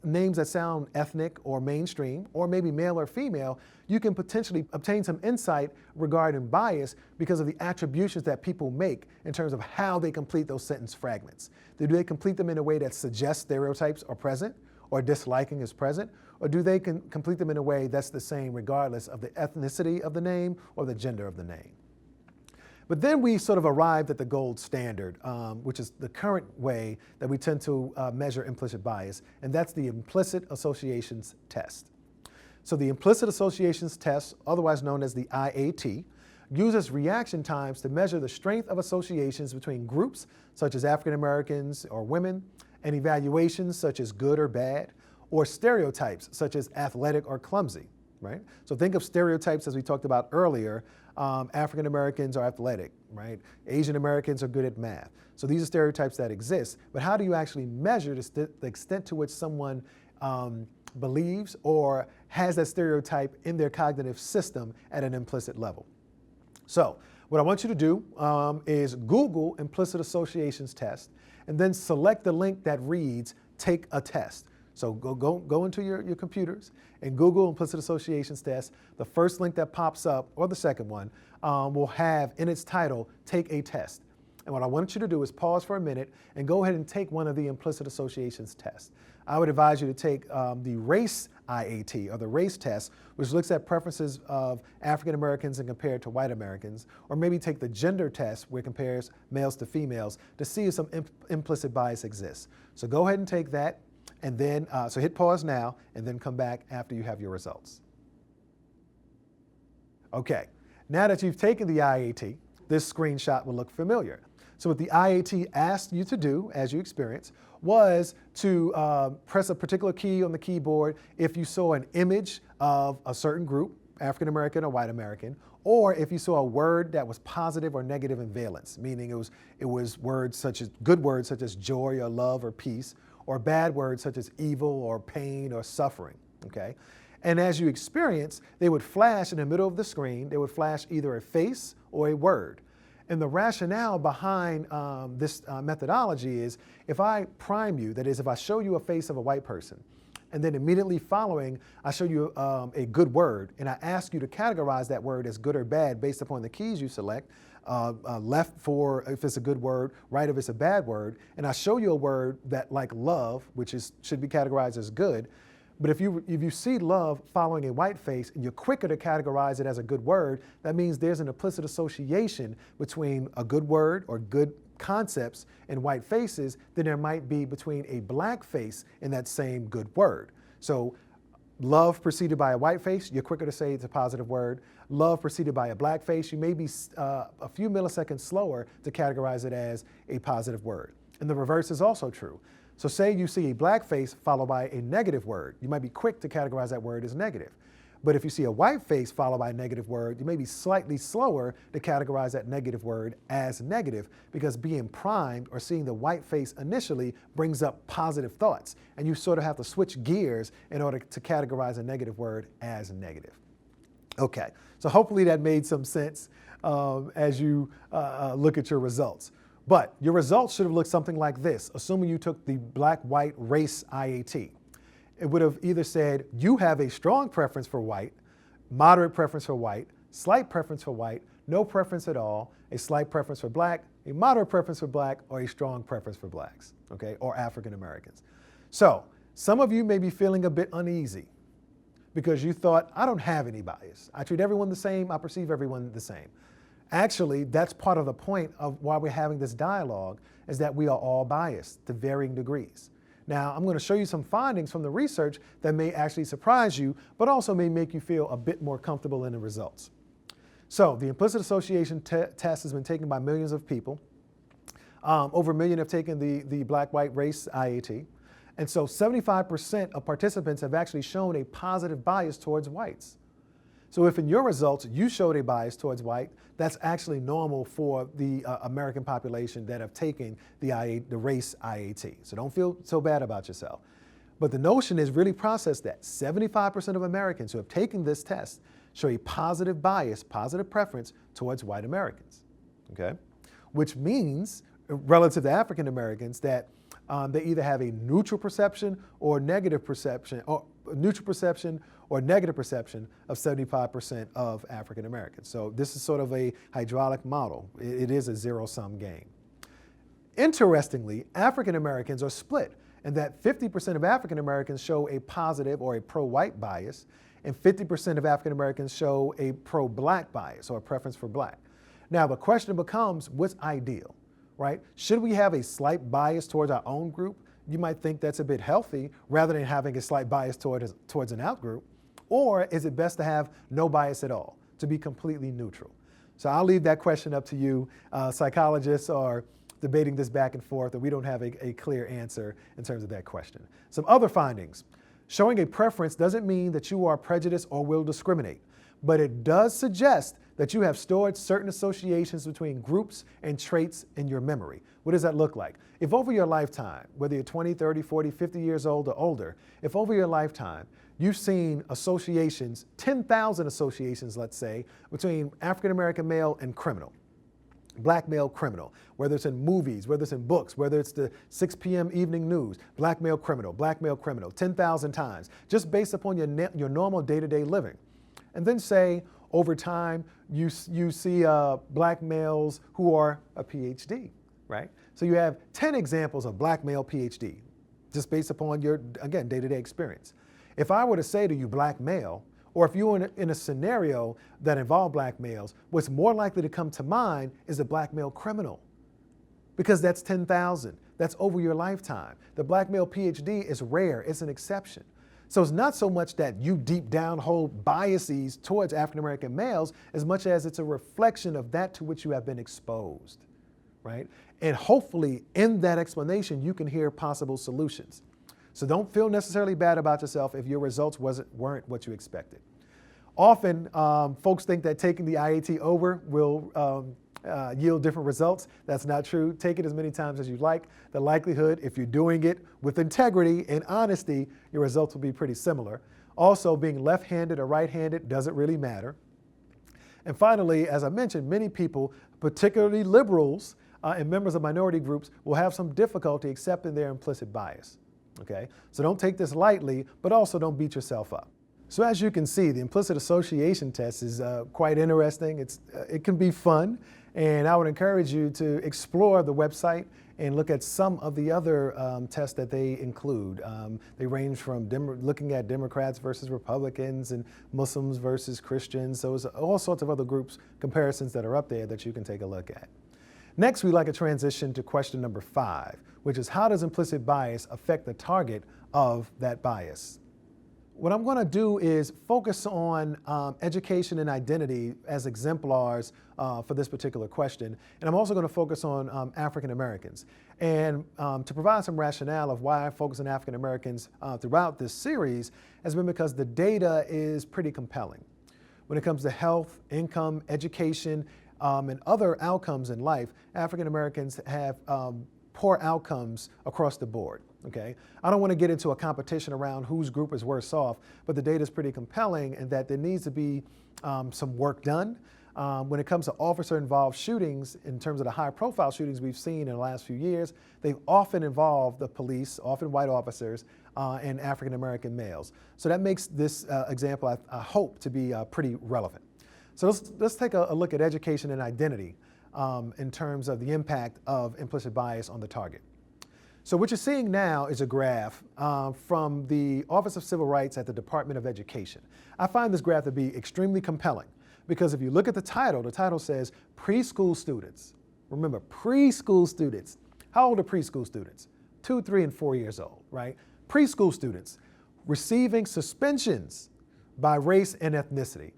names that sound ethnic or mainstream, or maybe male or female, you can potentially obtain some insight regarding bias because of the attributions that people make in terms of how they complete those sentence fragments. Do they complete them in a way that suggests stereotypes are present, or disliking is present, or do they complete them in a way that's the same regardless of the ethnicity of the name or the gender of the name? But then we sort of arrived at the gold standard, which is the current way that we tend to measure implicit bias, and that's the implicit associations test. So the implicit associations test, otherwise known as the IAT, uses reaction times to measure the strength of associations between groups such as African Americans or women, and evaluations such as good or bad, or stereotypes such as athletic or clumsy, right? So think of stereotypes as we talked about earlier. African Americans are athletic, right? Asian Americans are good at math. So these are stereotypes that exist, but how do you actually measure the extent to which someone believes or has that stereotype in their cognitive system at an implicit level? So what I want you to do is Google implicit associations test, and then select the link that reads take a test. So go into your computers and Google implicit associations test. The first link that pops up, or the second one, will have in its title, take a test. And what I want you to do is pause for a minute and go ahead and take one of the implicit associations tests. I would advise you to take the race IAT, or the race test, which looks at preferences of African Americans and compared to white Americans, or maybe take the gender test, where it compares males to females, to see if some implicit bias exists. So go ahead and take that, and then, so hit pause now, and then come back after you have your results. Okay, now that you've taken the IAT, this screenshot will look familiar. So what the IAT asked you to do, as you experienced, was to press a particular key on the keyboard if you saw an image of a certain group, African American or white American, or if you saw a word that was positive or negative in valence, meaning it was words such as, good words such as joy or love or peace, or bad words such as evil or pain or suffering, okay? And as you experience, they would flash in the middle of the screen, they would flash either a face or a word. And the rationale behind this methodology is, if I prime you, that is, if I show you a face of a white person, and then immediately following, I show you a good word, and I ask you to categorize that word as good or bad based upon the keys you select, left for if it's a good word, right if it's a bad word, and I show you a word that, like love, which should be categorized as good, but if you see love following a white face and you're quicker to categorize it as a good word, that means there's an implicit association between a good word or good concepts and white faces than there might be between a black face and that same good word. So love preceded by a white face, you're quicker to say it's a positive word. Love preceded by a black face, you may be a few milliseconds slower to categorize it as a positive word. And the reverse is also true. So say you see a black face followed by a negative word, you might be quick to categorize that word as negative. But if you see a white face followed by a negative word, you may be slightly slower to categorize that negative word as negative, because being primed or seeing the white face initially brings up positive thoughts. And you sort of have to switch gears in order to categorize a negative word as negative. Okay, so hopefully that made some sense as you look at your results. But your results should have looked something like this, assuming you took the black-white race IAT. It would have either said you have a strong preference for white, moderate preference for white, slight preference for white, no preference at all, a slight preference for black, a moderate preference for black, or a strong preference for blacks, okay, or African Americans. So some of you may be feeling a bit uneasy because you thought, I don't have any bias. I treat everyone the same, I perceive everyone the same. Actually, that's part of the point of why we're having this dialogue, is that we are all biased to varying degrees. Now, I'm going to show you some findings from the research that may actually surprise you, but also may make you feel a bit more comfortable in the results. So the implicit association test has been taken by millions of people. Over a million have taken the black-white race IAT. And so 75% of participants have actually shown a positive bias towards whites. So if in your results you showed a bias towards white, that's actually normal for the American population that have taken the race IAT. So don't feel so bad about yourself. But the notion is, really process that. 75% of Americans who have taken this test show a positive bias, positive preference towards white Americans, okay? Which means relative to African Americans that they either have a neutral perception or negative perception, or neutral perception or negative perception of 75% of African Americans. So this is sort of a hydraulic model. It is a zero-sum game. Interestingly, African Americans are split in that 50% of African Americans show a positive or a pro-white bias, and 50% of African Americans show a pro-black bias or a preference for black. Now the question becomes, what's ideal, right? Should we have a slight bias towards our own group? You might think that's a bit healthy rather than having a slight bias towards an outgroup. Or is it best to have no bias at all, to be completely neutral? So I'll leave that question up to you. Psychologists are debating this back and forth, and we don't have a clear answer in terms of that question. Some other findings. Showing a preference doesn't mean that you are prejudiced or will discriminate, but it does suggest that you have stored certain associations between groups and traits in your memory. What does that look like? If over your lifetime, whether you're 20, 30, 40, 50 years old or older, if over your lifetime you've seen associations, 10,000 associations, let's say, between African American male and criminal, black male criminal, whether it's in movies, whether it's in books, whether it's the 6 p.m. evening news, black male criminal, 10,000 times, just based upon your normal day-to-day living. And then say, over time, you see black males who are a PhD, right? So you have 10 examples of black male PhD, just based upon your, again, day-to-day experience. If I were to say to you black male, or if you were in a scenario that involved black males, what's more likely to come to mind is a black male criminal, because that's 10,000. That's over your lifetime. The black male PhD is rare. It's an exception. So it's not so much that you deep down hold biases towards African American males as much as it's a reflection of that to which you have been exposed, right? And hopefully in that explanation, you can hear possible solutions. So don't feel necessarily bad about yourself if your results weren't what you expected. Often, folks think that taking the IAT over will yield different results. That's not true. Take it as many times as you like. The likelihood, if you're doing it with integrity and honesty, your results will be pretty similar. Also, being left-handed or right-handed doesn't really matter. And finally, as I mentioned, many people, particularly liberals and members of minority groups, will have some difficulty accepting their implicit bias. Okay? So don't take this lightly, but also don't beat yourself up. So as you can see, the implicit association test is quite interesting. It can be fun, and I would encourage you to explore the website and look at some of the other tests that they include. They range from looking at Democrats versus Republicans and Muslims versus Christians. So there's all sorts of other groups, comparisons that are up there that you can take a look at. Next, we'd like to transition to question number 5, which is how does implicit bias affect the target of that bias? What I'm going to do is focus on education and identity as exemplars for this particular question. And I'm also going to focus on African Americans. And to provide some rationale of why I focus on African Americans throughout this series has been because the data is pretty compelling. When it comes to health, income, education, and other outcomes in life, African Americans have poor outcomes across the board. Okay, I don't want to get into a competition around whose group is worse off, but the data is pretty compelling in that there needs to be some work done. When it comes to officer-involved shootings, in terms of the high-profile shootings we've seen in the last few years, they've often involved the police, often white officers, and African-American males. So that makes this example, I hope, to be pretty relevant. So let's take a look at education and identity in terms of the impact of implicit bias on the target. So what you're seeing now is a graph from the Office of Civil Rights at the Department of Education. I find this graph to be extremely compelling because if you look at the title says preschool students. Remember, preschool students. How old are preschool students? 2, 3, and 4 years old, right? Preschool students receiving suspensions by race and ethnicity.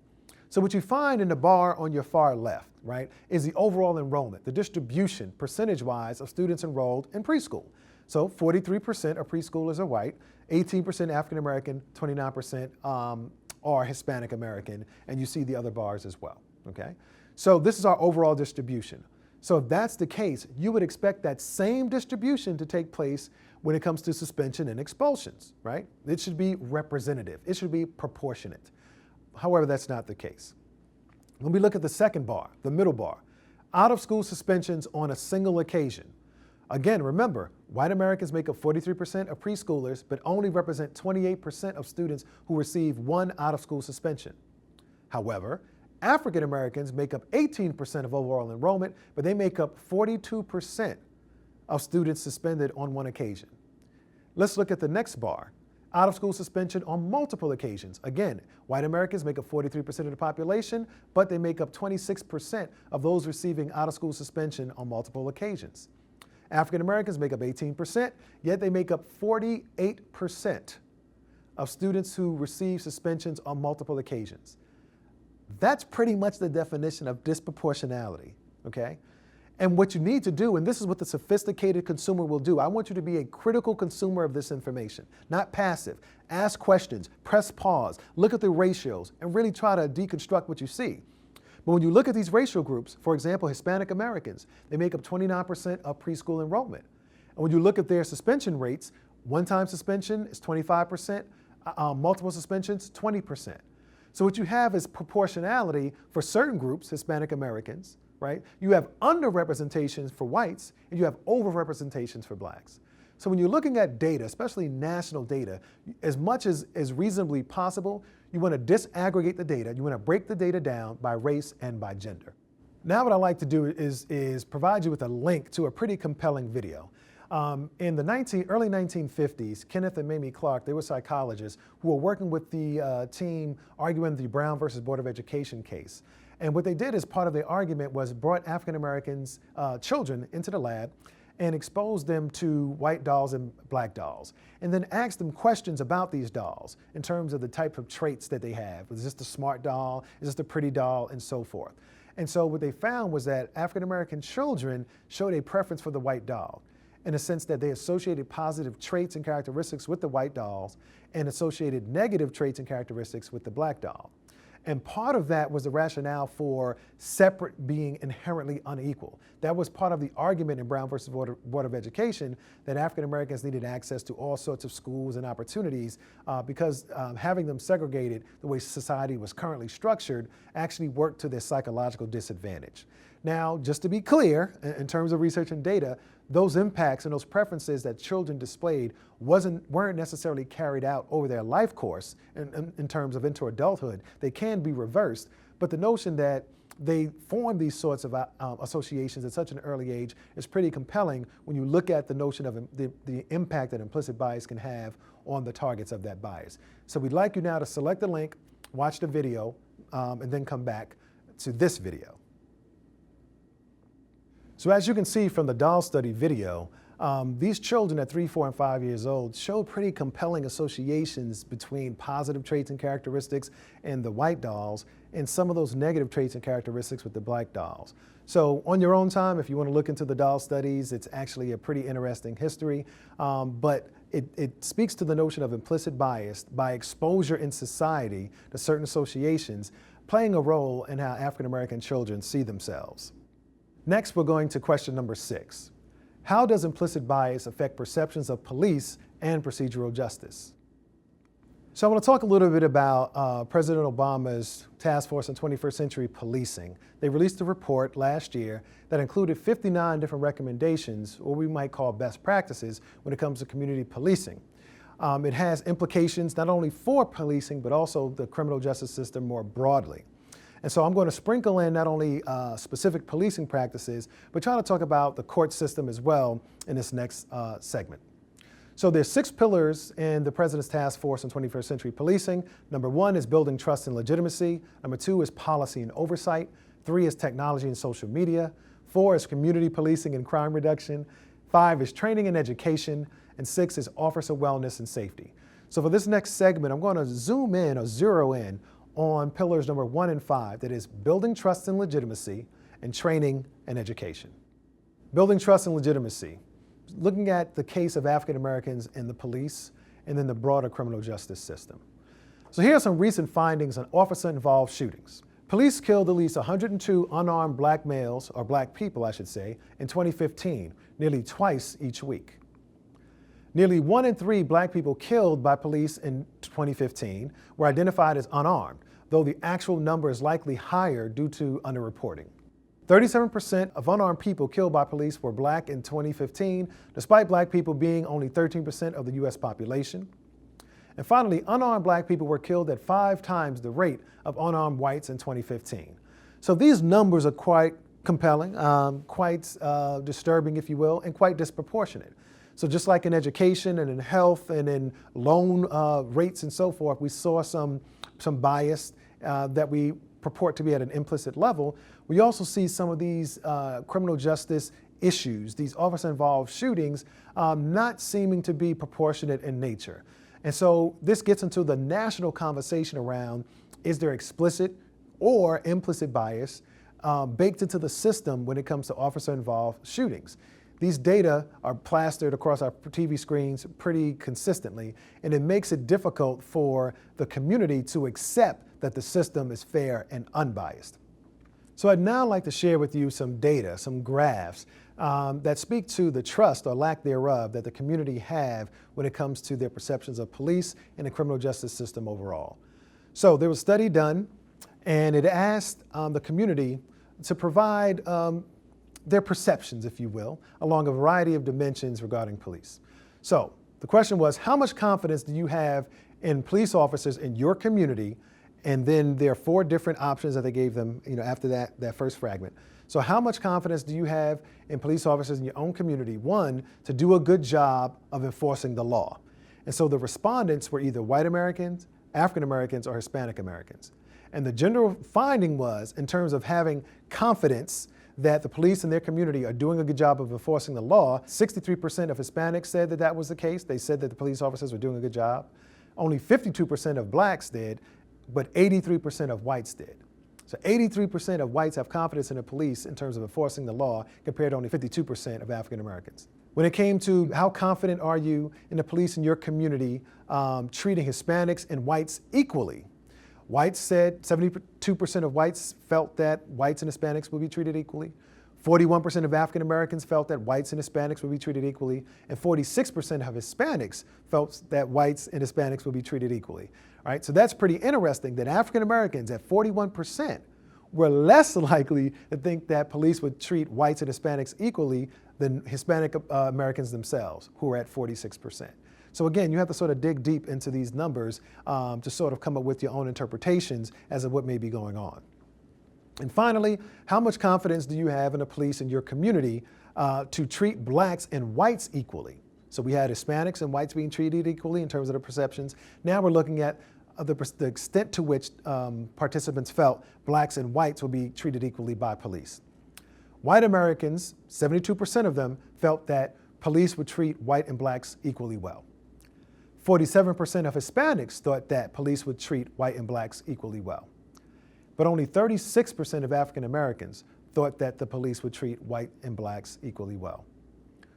So what you find in the bar on your far left, right, is the overall enrollment, the distribution percentage-wise of students enrolled in preschool. So 43% of preschoolers are white, 18% African American, 29% are Hispanic American, and you see the other bars as well, okay? So this is our overall distribution. So if that's the case, you would expect that same distribution to take place when it comes to suspension and expulsions, right? It should be representative. It should be proportionate. However, that's not the case. When we look at the second bar, the middle bar, out-of-school suspensions on a single occasion, Again, remember, white Americans make up 43% of preschoolers, but only represent 28% of students who receive one out-of-school suspension. However, African Americans make up 18% of overall enrollment, but they make up 42% of students suspended on one occasion. Let's look at the next bar. Out-of-school suspension on multiple occasions. Again, white Americans make up 43% of the population, but they make up 26% of those receiving out-of-school suspension on multiple occasions. African Americans make up 18%, yet they make up 48% of students who receive suspensions on multiple occasions. That's pretty much the definition of disproportionality, okay? And what you need to do, and this is what the sophisticated consumer will do, I want you to be a critical consumer of this information, not passive. Ask questions, press pause, look at the ratios, and really try to deconstruct what you see. But when you look at these racial groups, for example, Hispanic Americans, they make up 29% of preschool enrollment. And when you look at their suspension rates, one-time suspension is 25%, multiple suspensions, 20%. So what you have is proportionality for certain groups, Hispanic Americans, right? You have underrepresentations for whites, and you have overrepresentations for blacks. So when you're looking at data, especially national data, as much as is reasonably possible, you want to disaggregate the data. You want to break the data down by race and by gender. Now what I'd like to do is provide you with a link to a pretty compelling video. In the early 1950s, Kenneth and Mamie Clark, they were psychologists who were working with the team arguing the Brown versus Board of Education case. And what they did as part of their argument was brought African Americans, children into the lab and exposed them to white dolls and black dolls, and then asked them questions about these dolls in terms of the type of traits that they have. Is this a smart doll? Is this a pretty doll? And so forth. And so what they found was that African American children showed a preference for the white doll, in a sense that they associated positive traits and characteristics with the white dolls and associated negative traits and characteristics with the black doll. And part of that was the rationale for separate being inherently unequal. That was part of the argument in Brown versus Board of Education, that African Americans needed access to all sorts of schools and opportunities because having them segregated the way society was currently structured actually worked to their psychological disadvantage. Now, just to be clear, in terms of research and data, those impacts and those preferences that children displayed weren't necessarily carried out over their life course in terms of into adulthood. They can be reversed, but the notion that they form these sorts of associations at such an early age is pretty compelling when you look at the notion of the impact that implicit bias can have on the targets of that bias. So we'd like you now to select the link, watch the video, and then come back to this video. So as you can see from the doll study video, these children at 3, 4, and 5 years old showed pretty compelling associations between positive traits and characteristics in the white dolls and some of those negative traits and characteristics with the black dolls. So on your own time, if you want to look into the doll studies, it's actually a pretty interesting history, but it speaks to the notion of implicit bias by exposure in society to certain associations playing a role in how African American children see themselves. Next, we're going to question number 6. How does implicit bias affect perceptions of police and procedural justice? So I want to talk a little bit about President Obama's Task Force on 21st Century Policing. They released a report last year that included 59 different recommendations, or we might call best practices, when it comes to community policing. It has implications not only for policing, but also the criminal justice system more broadly. And so I'm going to sprinkle in not only specific policing practices, but try to talk about the court system as well in this next segment. So there's 6 pillars in the President's Task Force on 21st Century Policing. Number 1 is building trust and legitimacy. Number 2 is policy and oversight. 3 is technology and social media. 4 is community policing and crime reduction. 5 is training and education. And 6 is officer wellness and safety. So for this next segment, I'm going to zoom in or zero in on pillars number 1 and 5, that is building trust and legitimacy and training and education. Building trust and legitimacy, looking at the case of African Americans in the police and then the broader criminal justice system. So here are some recent findings on officer-involved shootings. Police killed at least 102 unarmed black males, or black people I should say, in 2015, nearly twice each week. Nearly 1 in 3 black people killed by police in 2015 were identified as unarmed, though the actual number is likely higher due to underreporting. 37% of unarmed people killed by police were black in 2015, despite black people being only 13% of the US population. And finally, unarmed black people were killed at 5 times the rate of unarmed whites in 2015. So these numbers are quite compelling, quite disturbing, if you will, and quite disproportionate. So just like in education and in health and in loan rates and so forth, we saw some bias that we purport to be at an implicit level. We also see some of these criminal justice issues, these officer-involved shootings, not seeming to be proportionate in nature. And so this gets into the national conversation around, is there explicit or implicit bias baked into the system when it comes to officer-involved shootings? These data are plastered across our TV screens pretty consistently, and it makes it difficult for the community to accept that the system is fair and unbiased. So I'd now like to share with you some data, some graphs that speak to the trust or lack thereof that the community have when it comes to their perceptions of police and the criminal justice system overall. So there was a study done, and it asked the community to provide their perceptions, if you will, along a variety of dimensions regarding police. So the question was, how much confidence do you have in police officers in your community? And then there are 4 different options that they gave them, after that first fragment. So how much confidence do you have in police officers in your own community? 1, to do a good job of enforcing the law. And so the respondents were either white Americans, African Americans, or Hispanic Americans. And the general finding was, in terms of having confidence that the police in their community are doing a good job of enforcing the law, 63% of Hispanics said that that was the case. They said that the police officers were doing a good job. Only 52% of blacks did, but 83% of whites did. So 83% of whites have confidence in the police in terms of enforcing the law, compared to only 52% of African Americans. When it came to how confident are you in the police in your community treating Hispanics and whites equally, whites said 72% of whites felt that whites and Hispanics would be treated equally. 41% of African Americans felt that whites and Hispanics would be treated equally. And 46% of Hispanics felt that whites and Hispanics would be treated equally. All right, so that's pretty interesting that African Americans at 41% were less likely to think that police would treat whites and Hispanics equally than Hispanic Americans themselves, who are at 46%. So again, you have to sort of dig deep into these numbers to sort of come up with your own interpretations as of what may be going on. And finally, how much confidence do you have in the police in your community to treat blacks and whites equally? So we had Hispanics and whites being treated equally in terms of the perceptions. Now we're looking at the extent to which participants felt blacks and whites would be treated equally by police. White Americans, 72% of them felt that police would treat white and blacks equally well. 47% of Hispanics thought that police would treat white and blacks equally well. But only 36% of African Americans thought that the police would treat white and blacks equally well.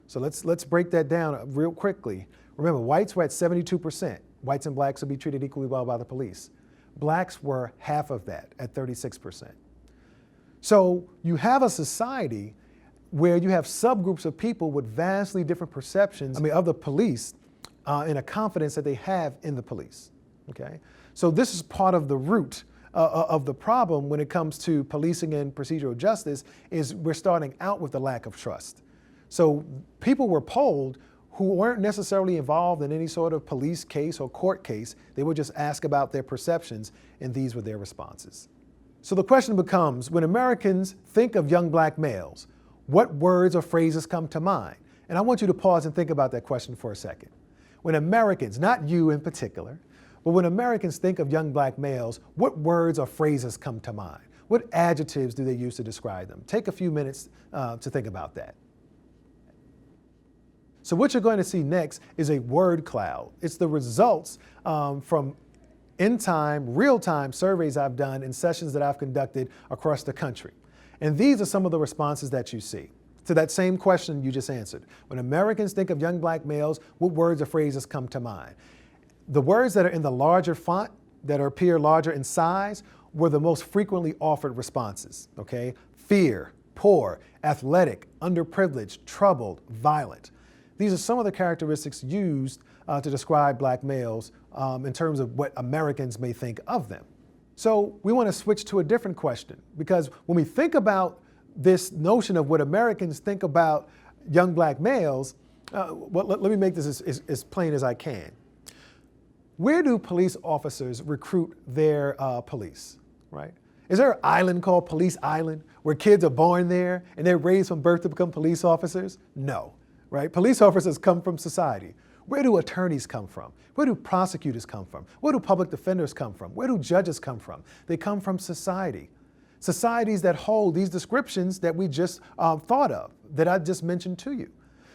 So let's break that down real quickly. Remember, whites were at 72%. Whites and blacks would be treated equally well by the police. Blacks were half of that, at 36%. So you have a society where you have subgroups of people with vastly different perceptions, of the police and a confidence that they have in the police, okay? So this is part of the root of the problem when it comes to policing and procedural justice, is we're starting out with the lack of trust. So people were polled who weren't necessarily involved in any sort of police case or court case. They would just ask about their perceptions, and these were their responses. So the question becomes, when Americans think of young black males, what words or phrases come to mind? And I want you to pause and think about that question for a second. When Americans, not you in particular, but when Americans think of young black males, what words or phrases come to mind? What adjectives do they use to describe them? Take a few minutes to think about that. So what you're going to see next is a word cloud. It's the results from in-time, real-time surveys I've done in sessions that I've conducted across the country. And these are some of the responses that you see to that same question you just answered. When Americans think of young black males, what words or phrases come to mind? The words that are in the larger font, that appear larger in size, were the most frequently offered responses, okay? Fear, poor, athletic, underprivileged, troubled, violent. These are some of the characteristics used to describe black males in terms of what Americans may think of them. So we want to switch to a different question, because when we think about this notion of what Americans think about young black males, let me make this as plain as I can. Where do police officers recruit their police, right? Is there an island called Police Island where kids are born there and they're raised from birth to become police officers? No, right? Police officers come from society. Where do attorneys come from? Where do prosecutors come from? Where do public defenders come from? Where do judges come from? They come from society. Societies that hold these descriptions that we just thought of, that I just mentioned to you.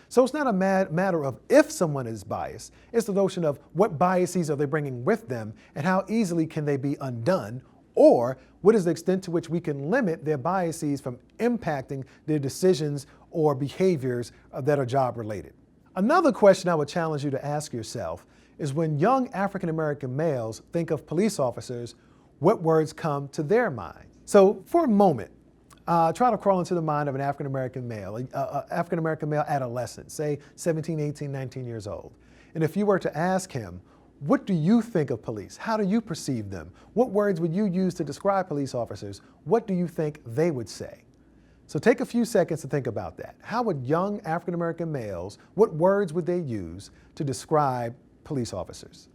So it's not a matter of if someone is biased, it's the notion of what biases are they bringing with them and how easily can they be undone, or what is the extent to which we can limit their biases from impacting their decisions or behaviors that are job related. Another question I would challenge you to ask yourself is when young African American males think of police officers, what words come to their mind? So for a moment, try to crawl into the mind of an African American male, African American male adolescent, say 17, 18, 19 years old. And if you were to ask him, what do you think of police? How do you perceive them? What words would you use to describe police officers? What do you think they would say? So take a few seconds to think about that. How would young African American males, what words would they use to describe police officers?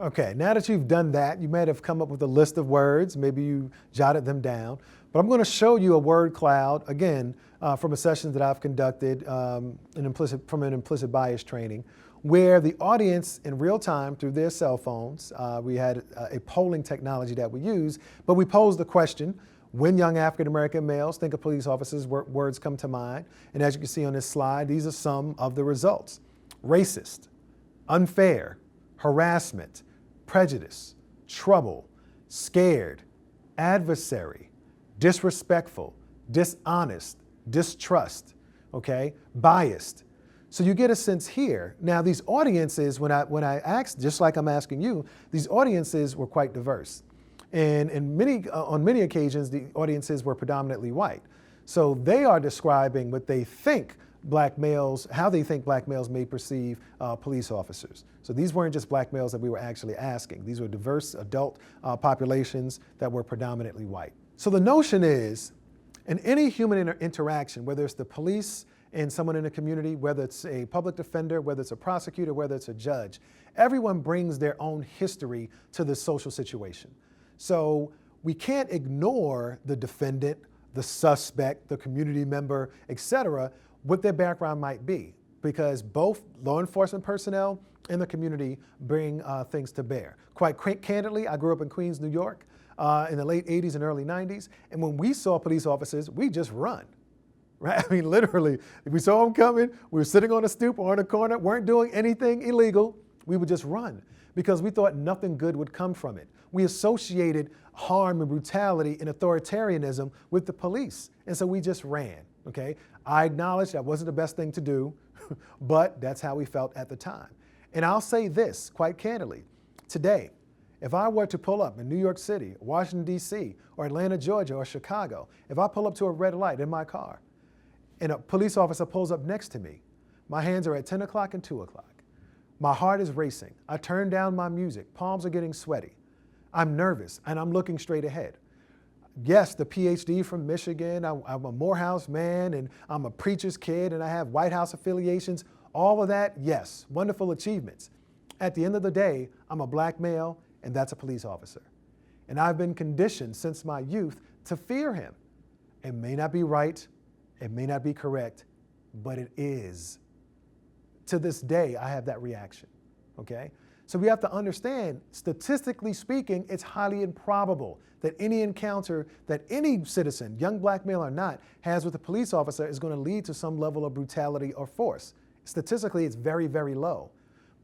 Okay, now that you've done that, you might have come up with a list of words, maybe you jotted them down, but I'm going to show you a word cloud, again, from a session that I've conducted from an implicit bias training, where the audience in real time through their cell phones, we had a polling technology that we use, but we posed the question, when young African American males think of police officers, words come to mind. And as you can see on this slide, these are some of the results. Racist, unfair, harassment, prejudice, trouble, scared, adversary, disrespectful, dishonest, distrust, okay, biased. So you get a sense here. Now these audiences, when I asked, just like I'm asking you, these audiences were quite diverse. And on many occasions, the audiences were predominantly white. So they are describing what they think black males, how they think black males may perceive police officers. So these weren't just black males that we were actually asking. These were diverse adult populations that were predominantly white. So the notion is, in any human interaction, whether it's the police and someone in the community, whether it's a public defender, whether it's a prosecutor, whether it's a judge, everyone brings their own history to the social situation. So we can't ignore the defendant, the suspect, the community member, et cetera, what their background might be, because both law enforcement personnel and the community bring things to bear. Quite candidly, I grew up in Queens, New York in the late 80s and early 90s, and when we saw police officers, we just run, right? I mean, literally, if we saw them coming, we were sitting on a stoop or in a corner, weren't doing anything illegal, we would just run because we thought nothing good would come from it. We associated harm and brutality and authoritarianism with the police, and so we just ran, okay? I acknowledge that wasn't the best thing to do, but that's how we felt at the time. And I'll say this quite candidly, today, if I were to pull up in New York City, Washington, D.C., or Atlanta, Georgia, or Chicago, if I pull up to a red light in my car and a police officer pulls up next to me, my hands are at 10 o'clock and 2 o'clock. My heart is racing. I turn down my music. Palms are getting sweaty. I'm nervous, and I'm looking straight ahead. Yes, the PhD from Michigan, I'm a Morehouse man, and I'm a preacher's kid, and I have White House affiliations. All of that, yes, wonderful achievements. At the end of the day, I'm a black male, and that's a police officer. And I've been conditioned since my youth to fear him. It may not be right, it may not be correct, but it is. To this day, I have that reaction, okay? So we have to understand, statistically speaking, it's highly improbable that any encounter that any citizen, young black male or not, has with a police officer is going to lead to some level of brutality or force. Statistically, it's very, very low.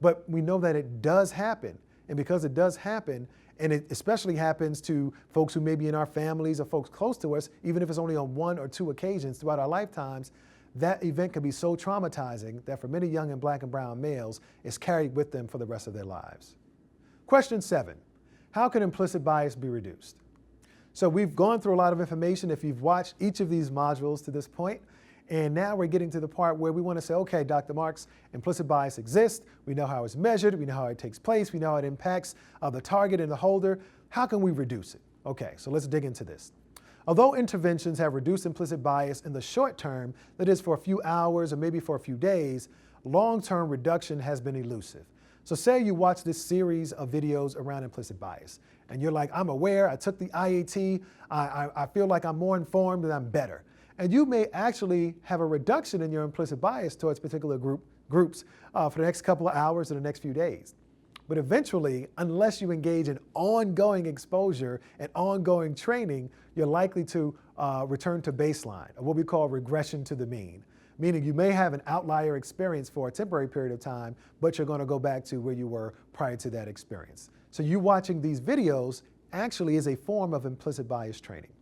But we know that it does happen. And because it does happen, and it especially happens to folks who may be in our families or folks close to us, even if it's only on 1 or 2 occasions throughout our lifetimes, that event can be so traumatizing that for many young and black and brown males, it's carried with them for the rest of their lives. Question 7, how can implicit bias be reduced? So we've gone through a lot of information if you've watched each of these modules to this point, and now we're getting to the part where we want to say, okay, Dr. Marks, implicit bias exists, we know how it's measured, we know how it takes place, we know how it impacts the target and the holder. How can we reduce it? Okay, so let's dig into this. Although interventions have reduced implicit bias in the short term, that is for a few hours or maybe for a few days, long-term reduction has been elusive. So say you watch this series of videos around implicit bias, and you're like, I'm aware, I took the IAT, I feel like I'm more informed and I'm better. And you may actually have a reduction in your implicit bias towards particular groups for the next couple of hours or the next few days. But eventually, unless you engage in ongoing exposure and ongoing training, you're likely to return to baseline, or what we call regression to the mean. Meaning you may have an outlier experience for a temporary period of time, but you're going to go back to where you were prior to that experience. So you watching these videos actually is a form of implicit bias training.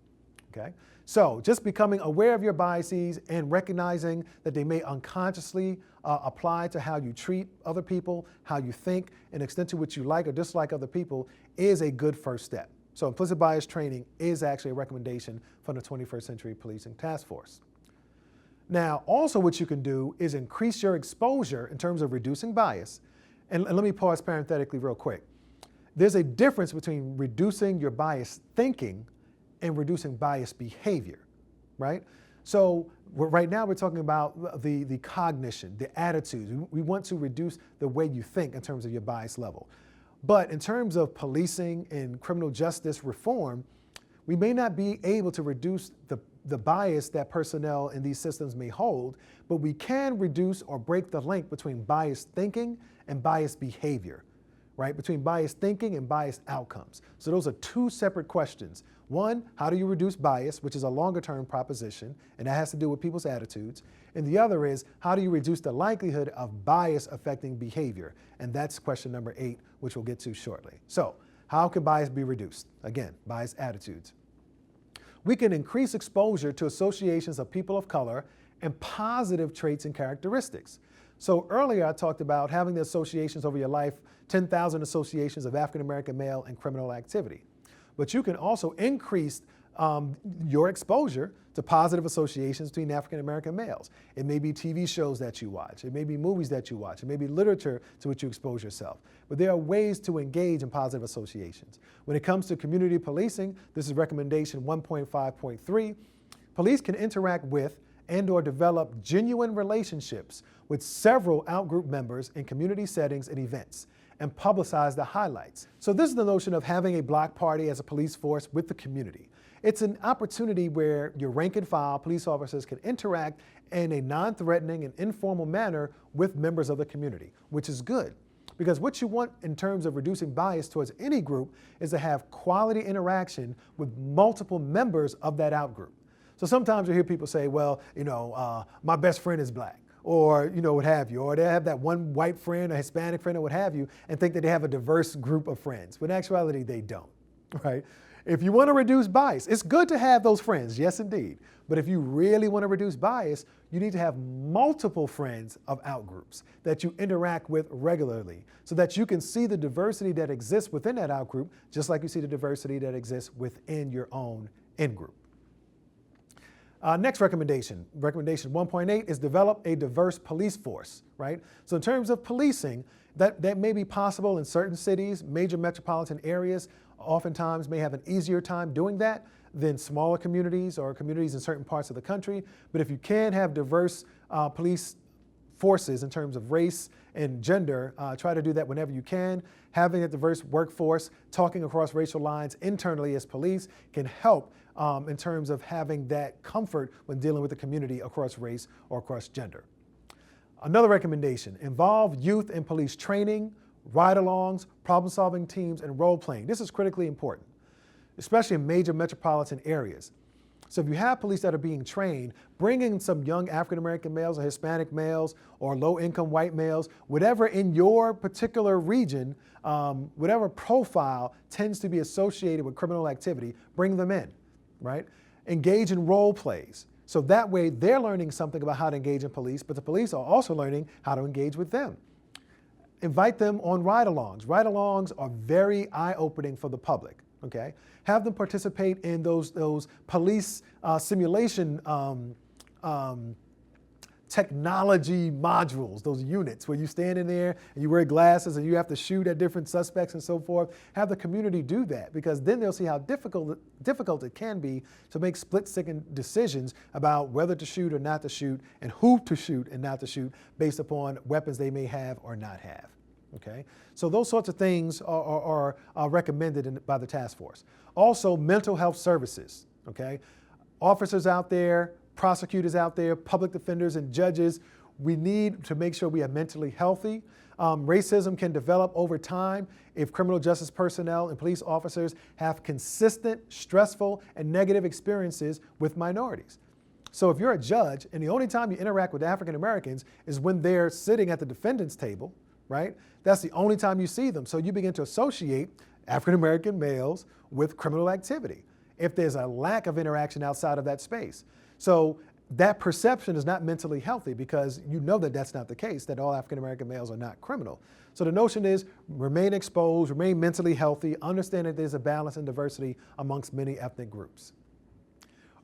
Okay? So just becoming aware of your biases and recognizing that they may unconsciously apply to how you treat other people, how you think, and the extent to which you like or dislike other people is a good first step. So implicit bias training is actually a recommendation from the 21st Century Policing Task Force. Now, also what you can do is increase your exposure in terms of reducing bias. And let me pause parenthetically real quick. There's a difference between reducing your bias thinking and reducing bias behavior, right? So right now we're talking about the cognition, the attitudes. We want to reduce the way you think in terms of your bias level. But in terms of policing and criminal justice reform, we may not be able to reduce the bias that personnel in these systems may hold, but we can reduce or break the link between biased thinking and biased behavior, right? Between biased thinking and biased outcomes. So those are two separate questions. One, how do you reduce bias, which is a longer term proposition, and that has to do with people's attitudes. And the other is, how do you reduce the likelihood of bias affecting behavior? And that's question number 8, which we'll get to shortly. So how can bias be reduced? Again, biased attitudes. We can increase exposure to associations of people of color and positive traits and characteristics. So earlier I talked about having the associations over your life, 10,000 associations of African American male and criminal activity. But you can also increase your exposure to positive associations between African American males. It may be TV shows that you watch. It may be movies that you watch. It may be literature to which you expose yourself. But there are ways to engage in positive associations. When it comes to community policing, this is recommendation 1.5.3. Police can interact with and or develop genuine relationships with several outgroup members in community settings and events, and publicize the highlights. So this is the notion of having a block party as a police force with the community. It's an opportunity where your rank and file police officers can interact in a non-threatening and informal manner with members of the community, which is good. Because what you want in terms of reducing bias towards any group is to have quality interaction with multiple members of that outgroup. So sometimes you hear people say, well, my best friend is black, or what have you, or they have that one white friend, a Hispanic friend, or what have you, and think that they have a diverse group of friends. But in actuality, they don't, right? If you want to reduce bias, it's good to have those friends, yes indeed. But if you really want to reduce bias, you need to have multiple friends of outgroups that you interact with regularly so that you can see the diversity that exists within that outgroup, just like you see the diversity that exists within your own in-group. Next recommendation 1.8 is develop a diverse police force, right? So in terms of policing, that may be possible in certain cities, major metropolitan areas, oftentimes may have an easier time doing that than smaller communities or communities in certain parts of the country. But if you can have diverse police forces in terms of race and gender, try to do that whenever you can. Having a diverse workforce, talking across racial lines internally as police can help in terms of having that comfort when dealing with the community across race or across gender. Another recommendation, involve youth in police training, ride-alongs, problem-solving teams, and role-playing. This is critically important, especially in major metropolitan areas. So if you have police that are being trained, bring in some young African-American males or Hispanic males or low-income white males, whatever in your particular region, whatever profile tends to be associated with criminal activity, bring them in, right? Engage in role plays. So that way they're learning something about how to engage in police, but the police are also learning how to engage with them. Invite them on ride-alongs. Ride-alongs are very eye-opening for the public, okay? Have them participate in those police simulation technology modules, those units where you stand in there and you wear glasses and you have to shoot at different suspects and so forth. Have the community do that, because then they'll see how difficult it can be to make split-second decisions about whether to shoot or not to shoot, and who to shoot and not to shoot based upon weapons they may have or not have. Okay, so those sorts of things are recommended by the task force. Also, mental health services. Okay, officers out there, prosecutors out there, public defenders and judges, we need to make sure we are mentally healthy. Racism can develop over time if criminal justice personnel and police officers have consistent, stressful, and negative experiences with minorities. So if you're a judge and the only time you interact with African Americans is when they're sitting at the defendant's table, right? That's the only time you see them. So you begin to associate African American males with criminal activity if there's a lack of interaction outside of that space. So that perception is not mentally healthy, because you know that that's not the case, that all African American males are not criminal. So the notion is remain exposed, remain mentally healthy, understand that there's a balance and diversity amongst many ethnic groups.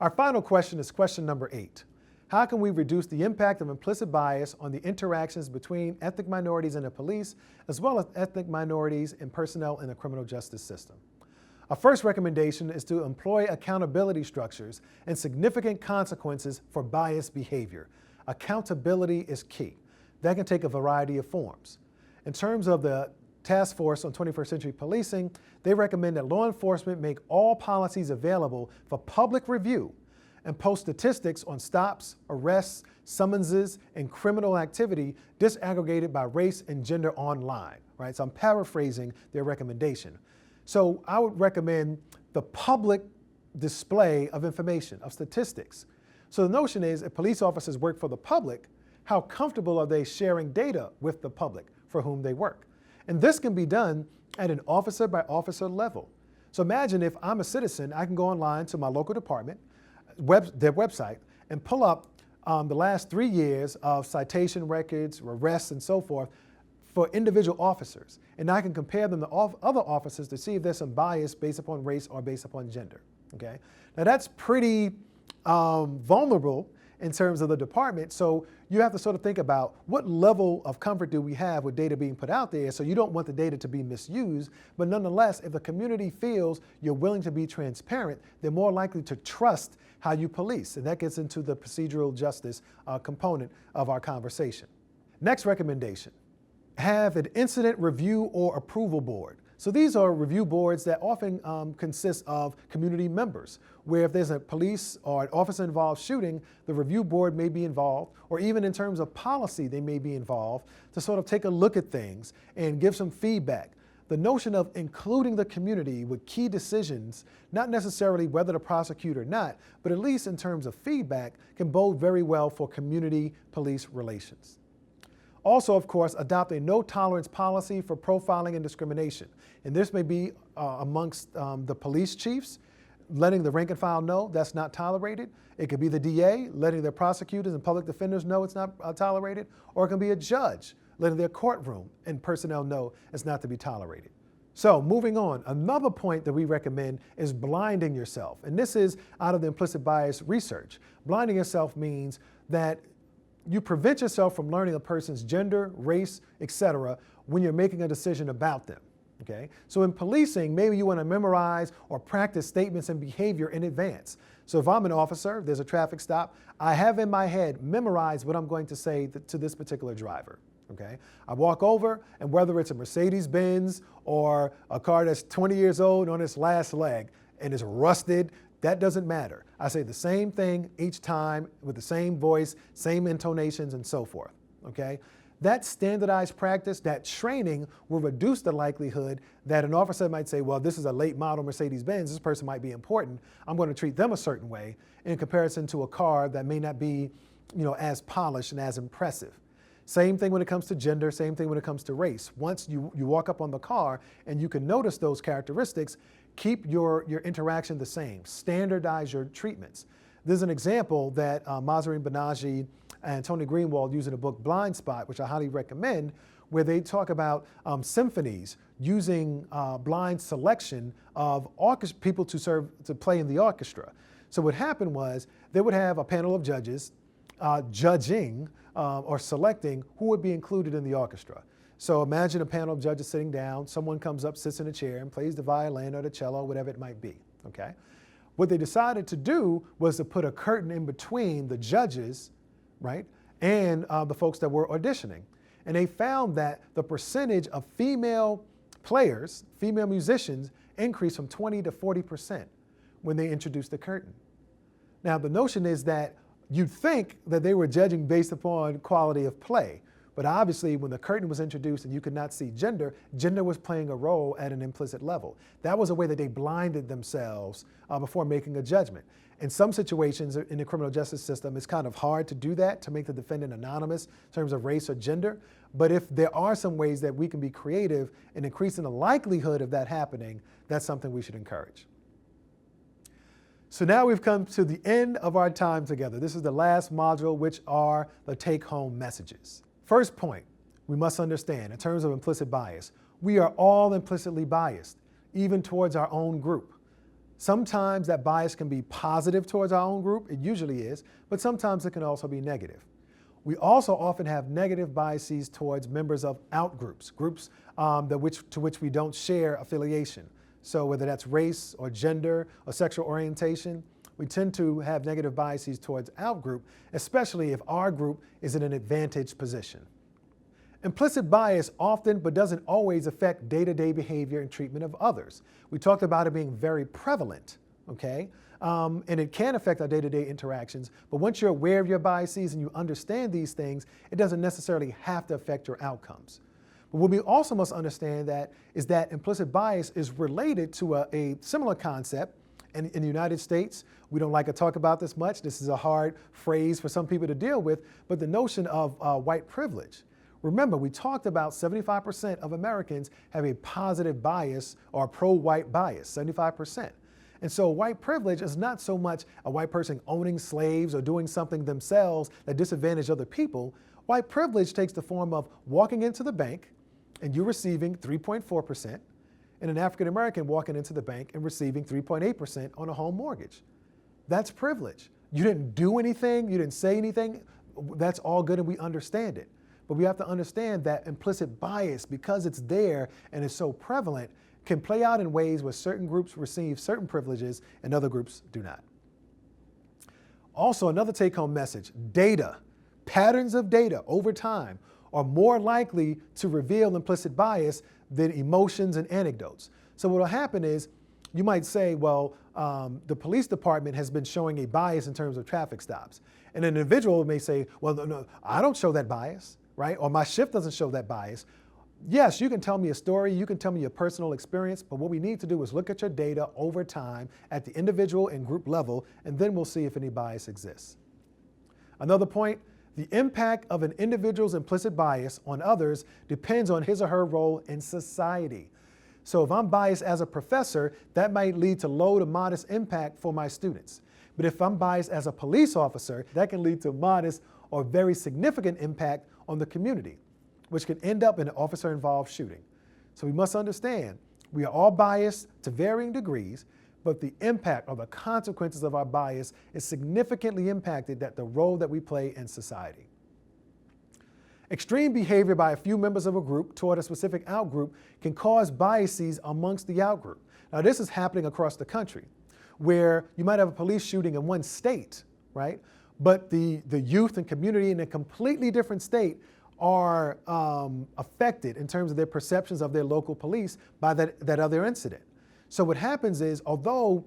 Our final question is question number 8. How can we reduce the impact of implicit bias on the interactions between ethnic minorities and the police, as well as ethnic minorities and personnel in the criminal justice system? Our first recommendation is to employ accountability structures and significant consequences for biased behavior. Accountability is key. That can take a variety of forms. In terms of the Task Force on 21st Century Policing, they recommend that law enforcement make all policies available for public review and post statistics on stops, arrests, summonses, and criminal activity disaggregated by race and gender online, right? So I'm paraphrasing their recommendation. So I would recommend the public display of information, of statistics. So the notion is, if police officers work for the public, how comfortable are they sharing data with the public for whom they work? And this can be done at an officer by officer level. So imagine if I'm a citizen, I can go online to my local department, their website, and pull up the last 3 years of citation records, arrests, and so forth for individual officers. And I can compare them to other officers to see if there's some bias based upon race or based upon gender, okay? Now that's pretty vulnerable in terms of the department, so you have to sort of think about what level of comfort do we have with data being put out there, so you don't want the data to be misused, but nonetheless, if the community feels you're willing to be transparent, they're more likely to trust how you police, and that gets into the procedural justice component of our conversation. Next recommendation. Have an incident review or approval board. So these are review boards that often consist of community members, where if there's a police or an officer-involved shooting, the review board may be involved, or even in terms of policy, they may be involved to sort of take a look at things and give some feedback. The notion of including the community with key decisions, not necessarily whether to prosecute or not, but at least in terms of feedback, can bode very well for community-police relations. Also, of course, adopt a no-tolerance policy for profiling and discrimination. And this may be amongst the police chiefs, letting the rank and file know that's not tolerated. It could be the DA letting their prosecutors and public defenders know it's not tolerated, or it can be a judge letting their courtroom and personnel know it's not to be tolerated. So moving on, another point that we recommend is blinding yourself. And this is out of the implicit bias research. Blinding yourself means that you prevent yourself from learning a person's gender, race, etc. when you're making a decision about them, okay? So in policing, maybe you want to memorize or practice statements and behavior in advance. So if I'm an officer, there's a traffic stop, I have in my head memorized what I'm going to say to this particular driver, okay? I walk over, and whether it's a Mercedes-Benz or a car that's 20 years old on its last leg and is rusted, that doesn't matter. I say the same thing each time with the same voice, same intonations, and so forth, okay? That standardized practice, that training will reduce the likelihood that an officer might say, well, this is a late model Mercedes-Benz, this person might be important, I'm going to treat them a certain way in comparison to a car that may not be, as polished and as impressive. Same thing when it comes to gender, same thing when it comes to race. Once you walk up on the car and you can notice those characteristics, keep your interaction the same. Standardize your treatments. There's an example that Mahzarin Banaji and Tony Greenwald use in the book Blind Spot, which I highly recommend, where they talk about symphonies using blind selection of people to play in the orchestra. So what happened was they would have a panel of judges, judging or selecting who would be included in the orchestra. So imagine a panel of judges sitting down, someone comes up, sits in a chair and plays the violin or the cello, whatever it might be, okay? What they decided to do was to put a curtain in between the judges, right, and the folks that were auditioning. And they found that the percentage of female players, female musicians, increased from 20 to 40% when they introduced the curtain. Now, the notion is that you'd think that they were judging based upon quality of play, but obviously when the curtain was introduced and you could not see gender, gender was playing a role at an implicit level. That was a way that they blinded themselves before making a judgment. In some situations in the criminal justice system, it's kind of hard to do that, to make the defendant anonymous in terms of race or gender. But if there are some ways that we can be creative in increasing the likelihood of that happening, that's something we should encourage. So now we've come to the end of our time together. This is the last module, which are the take-home messages. First point, we must understand in terms of implicit bias, we are all implicitly biased, even towards our own group. Sometimes that bias can be positive towards our own group, it usually is, but sometimes it can also be negative. We also often have negative biases towards members of outgroups, groups to which we don't share affiliation. So whether that's race or gender or sexual orientation, we tend to have negative biases towards outgroup, especially if our group is in an advantaged position. Implicit bias often, but doesn't always, affect day-to-day behavior and treatment of others. We talked about it being very prevalent, okay? And it can affect our day-to-day interactions, but once you're aware of your biases and you understand these things, it doesn't necessarily have to affect your outcomes. But what we also must understand is that implicit bias is related to a similar concept. And in the United States, we don't like to talk about this much. This is a hard phrase for some people to deal with, but the notion of white privilege. Remember, we talked about 75% of Americans have a positive bias or pro-white bias, 75%. And so white privilege is not so much a white person owning slaves or doing something themselves that disadvantage other people. White privilege takes the form of walking into the bank and you're receiving 3.4%, and an African American walking into the bank and receiving 3.8% on a home mortgage. That's privilege. You didn't do anything, you didn't say anything, that's all good and we understand it. But we have to understand that implicit bias, because it's there and is so prevalent, can play out in ways where certain groups receive certain privileges and other groups do not. Also, another take-home message, data, patterns of data over time are more likely to reveal implicit bias than emotions and anecdotes. So what will happen is, you might say, well, the police department has been showing a bias in terms of traffic stops. And an individual may say, well, no, I don't show that bias, right? Or my shift doesn't show that bias. Yes, you can tell me a story, you can tell me your personal experience, but what we need to do is look at your data over time at the individual and group level, and then we'll see if any bias exists. Another point, the impact of an individual's implicit bias on others depends on his or her role in society. So if I'm biased as a professor, that might lead to low to modest impact for my students. But if I'm biased as a police officer, that can lead to modest or very significant impact on the community, which can end up in an officer-involved shooting. So we must understand, we are all biased to varying degrees, but the impact or the consequences of our bias is significantly impacted at the role that we play in society. Extreme behavior by a few members of a group toward a specific outgroup can cause biases amongst the outgroup. Now, this is happening across the country, where you might have a police shooting in one state, right? But the youth and community in a completely different state are affected in terms of their perceptions of their local police by that other incident. So what happens is, although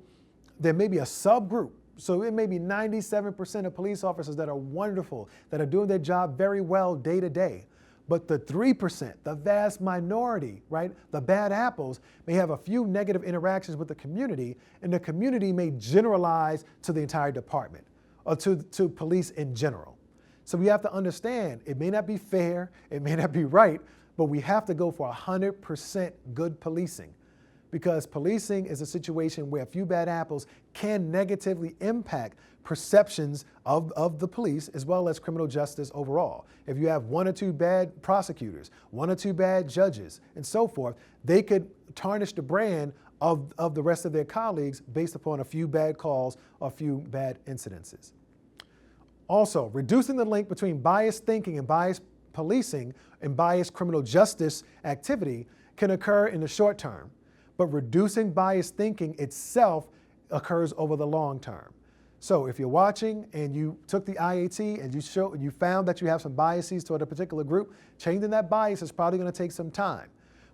there may be a subgroup, so it may be 97% of police officers that are wonderful, that are doing their job very well day to day, but the 3%, the vast minority, right, the bad apples, may have a few negative interactions with the community, and the community may generalize to the entire department or to police in general. So we have to understand, it may not be fair, it may not be right, but we have to go for 100% good policing. Because policing is a situation where a few bad apples can negatively impact perceptions of the police as well as criminal justice overall. If you have one or two bad prosecutors, one or two bad judges, and so forth, they could tarnish the brand of the rest of their colleagues based upon a few bad calls or a few bad incidences. Also, reducing the link between biased thinking and biased policing and biased criminal justice activity can occur in the short term, but reducing biased thinking itself occurs over the long term. So if you're watching and you took the IAT and you found that you have some biases toward a particular group, changing that bias is probably going to take some time.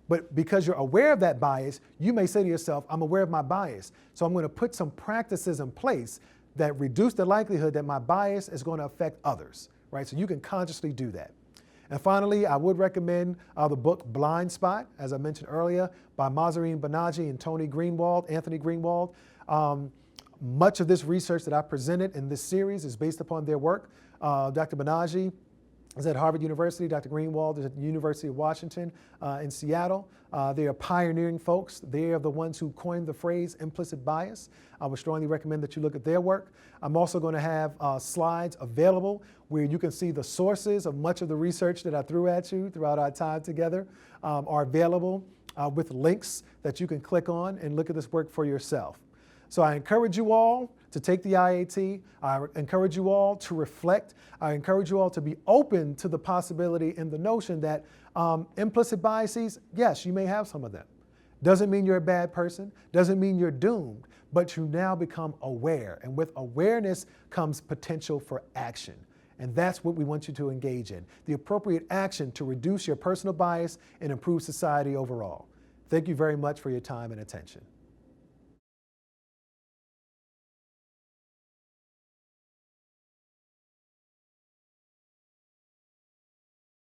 But because you're aware of that bias, you may say to yourself, I'm aware of my bias, so I'm going to put some practices in place that reduce the likelihood that my bias is going to affect others, right? So you can consciously do that. And finally, I would recommend the book Blind Spot, as I mentioned earlier, by Mahzarin Banaji and Anthony Greenwald. Much of this research that I presented in this series is based upon their work. Dr. Banaji is at Harvard University. Dr. Greenwald is at the University of Washington in Seattle. They are pioneering folks. They are the ones who coined the phrase implicit bias. I would strongly recommend that you look at their work. I'm also going to have slides available where you can see the sources of much of the research that I threw at you throughout our time together are available with links that you can click on and look at this work for yourself. So I encourage you all to take the IAT. I encourage you all to reflect. I encourage you all to be open to the possibility and the notion that implicit biases, yes, you may have some of them. Doesn't mean you're a bad person, doesn't mean you're doomed, but you now become aware. And with awareness comes potential for action. And that's what we want you to engage in, the appropriate action to reduce your personal bias and improve society overall. Thank you very much for your time and attention.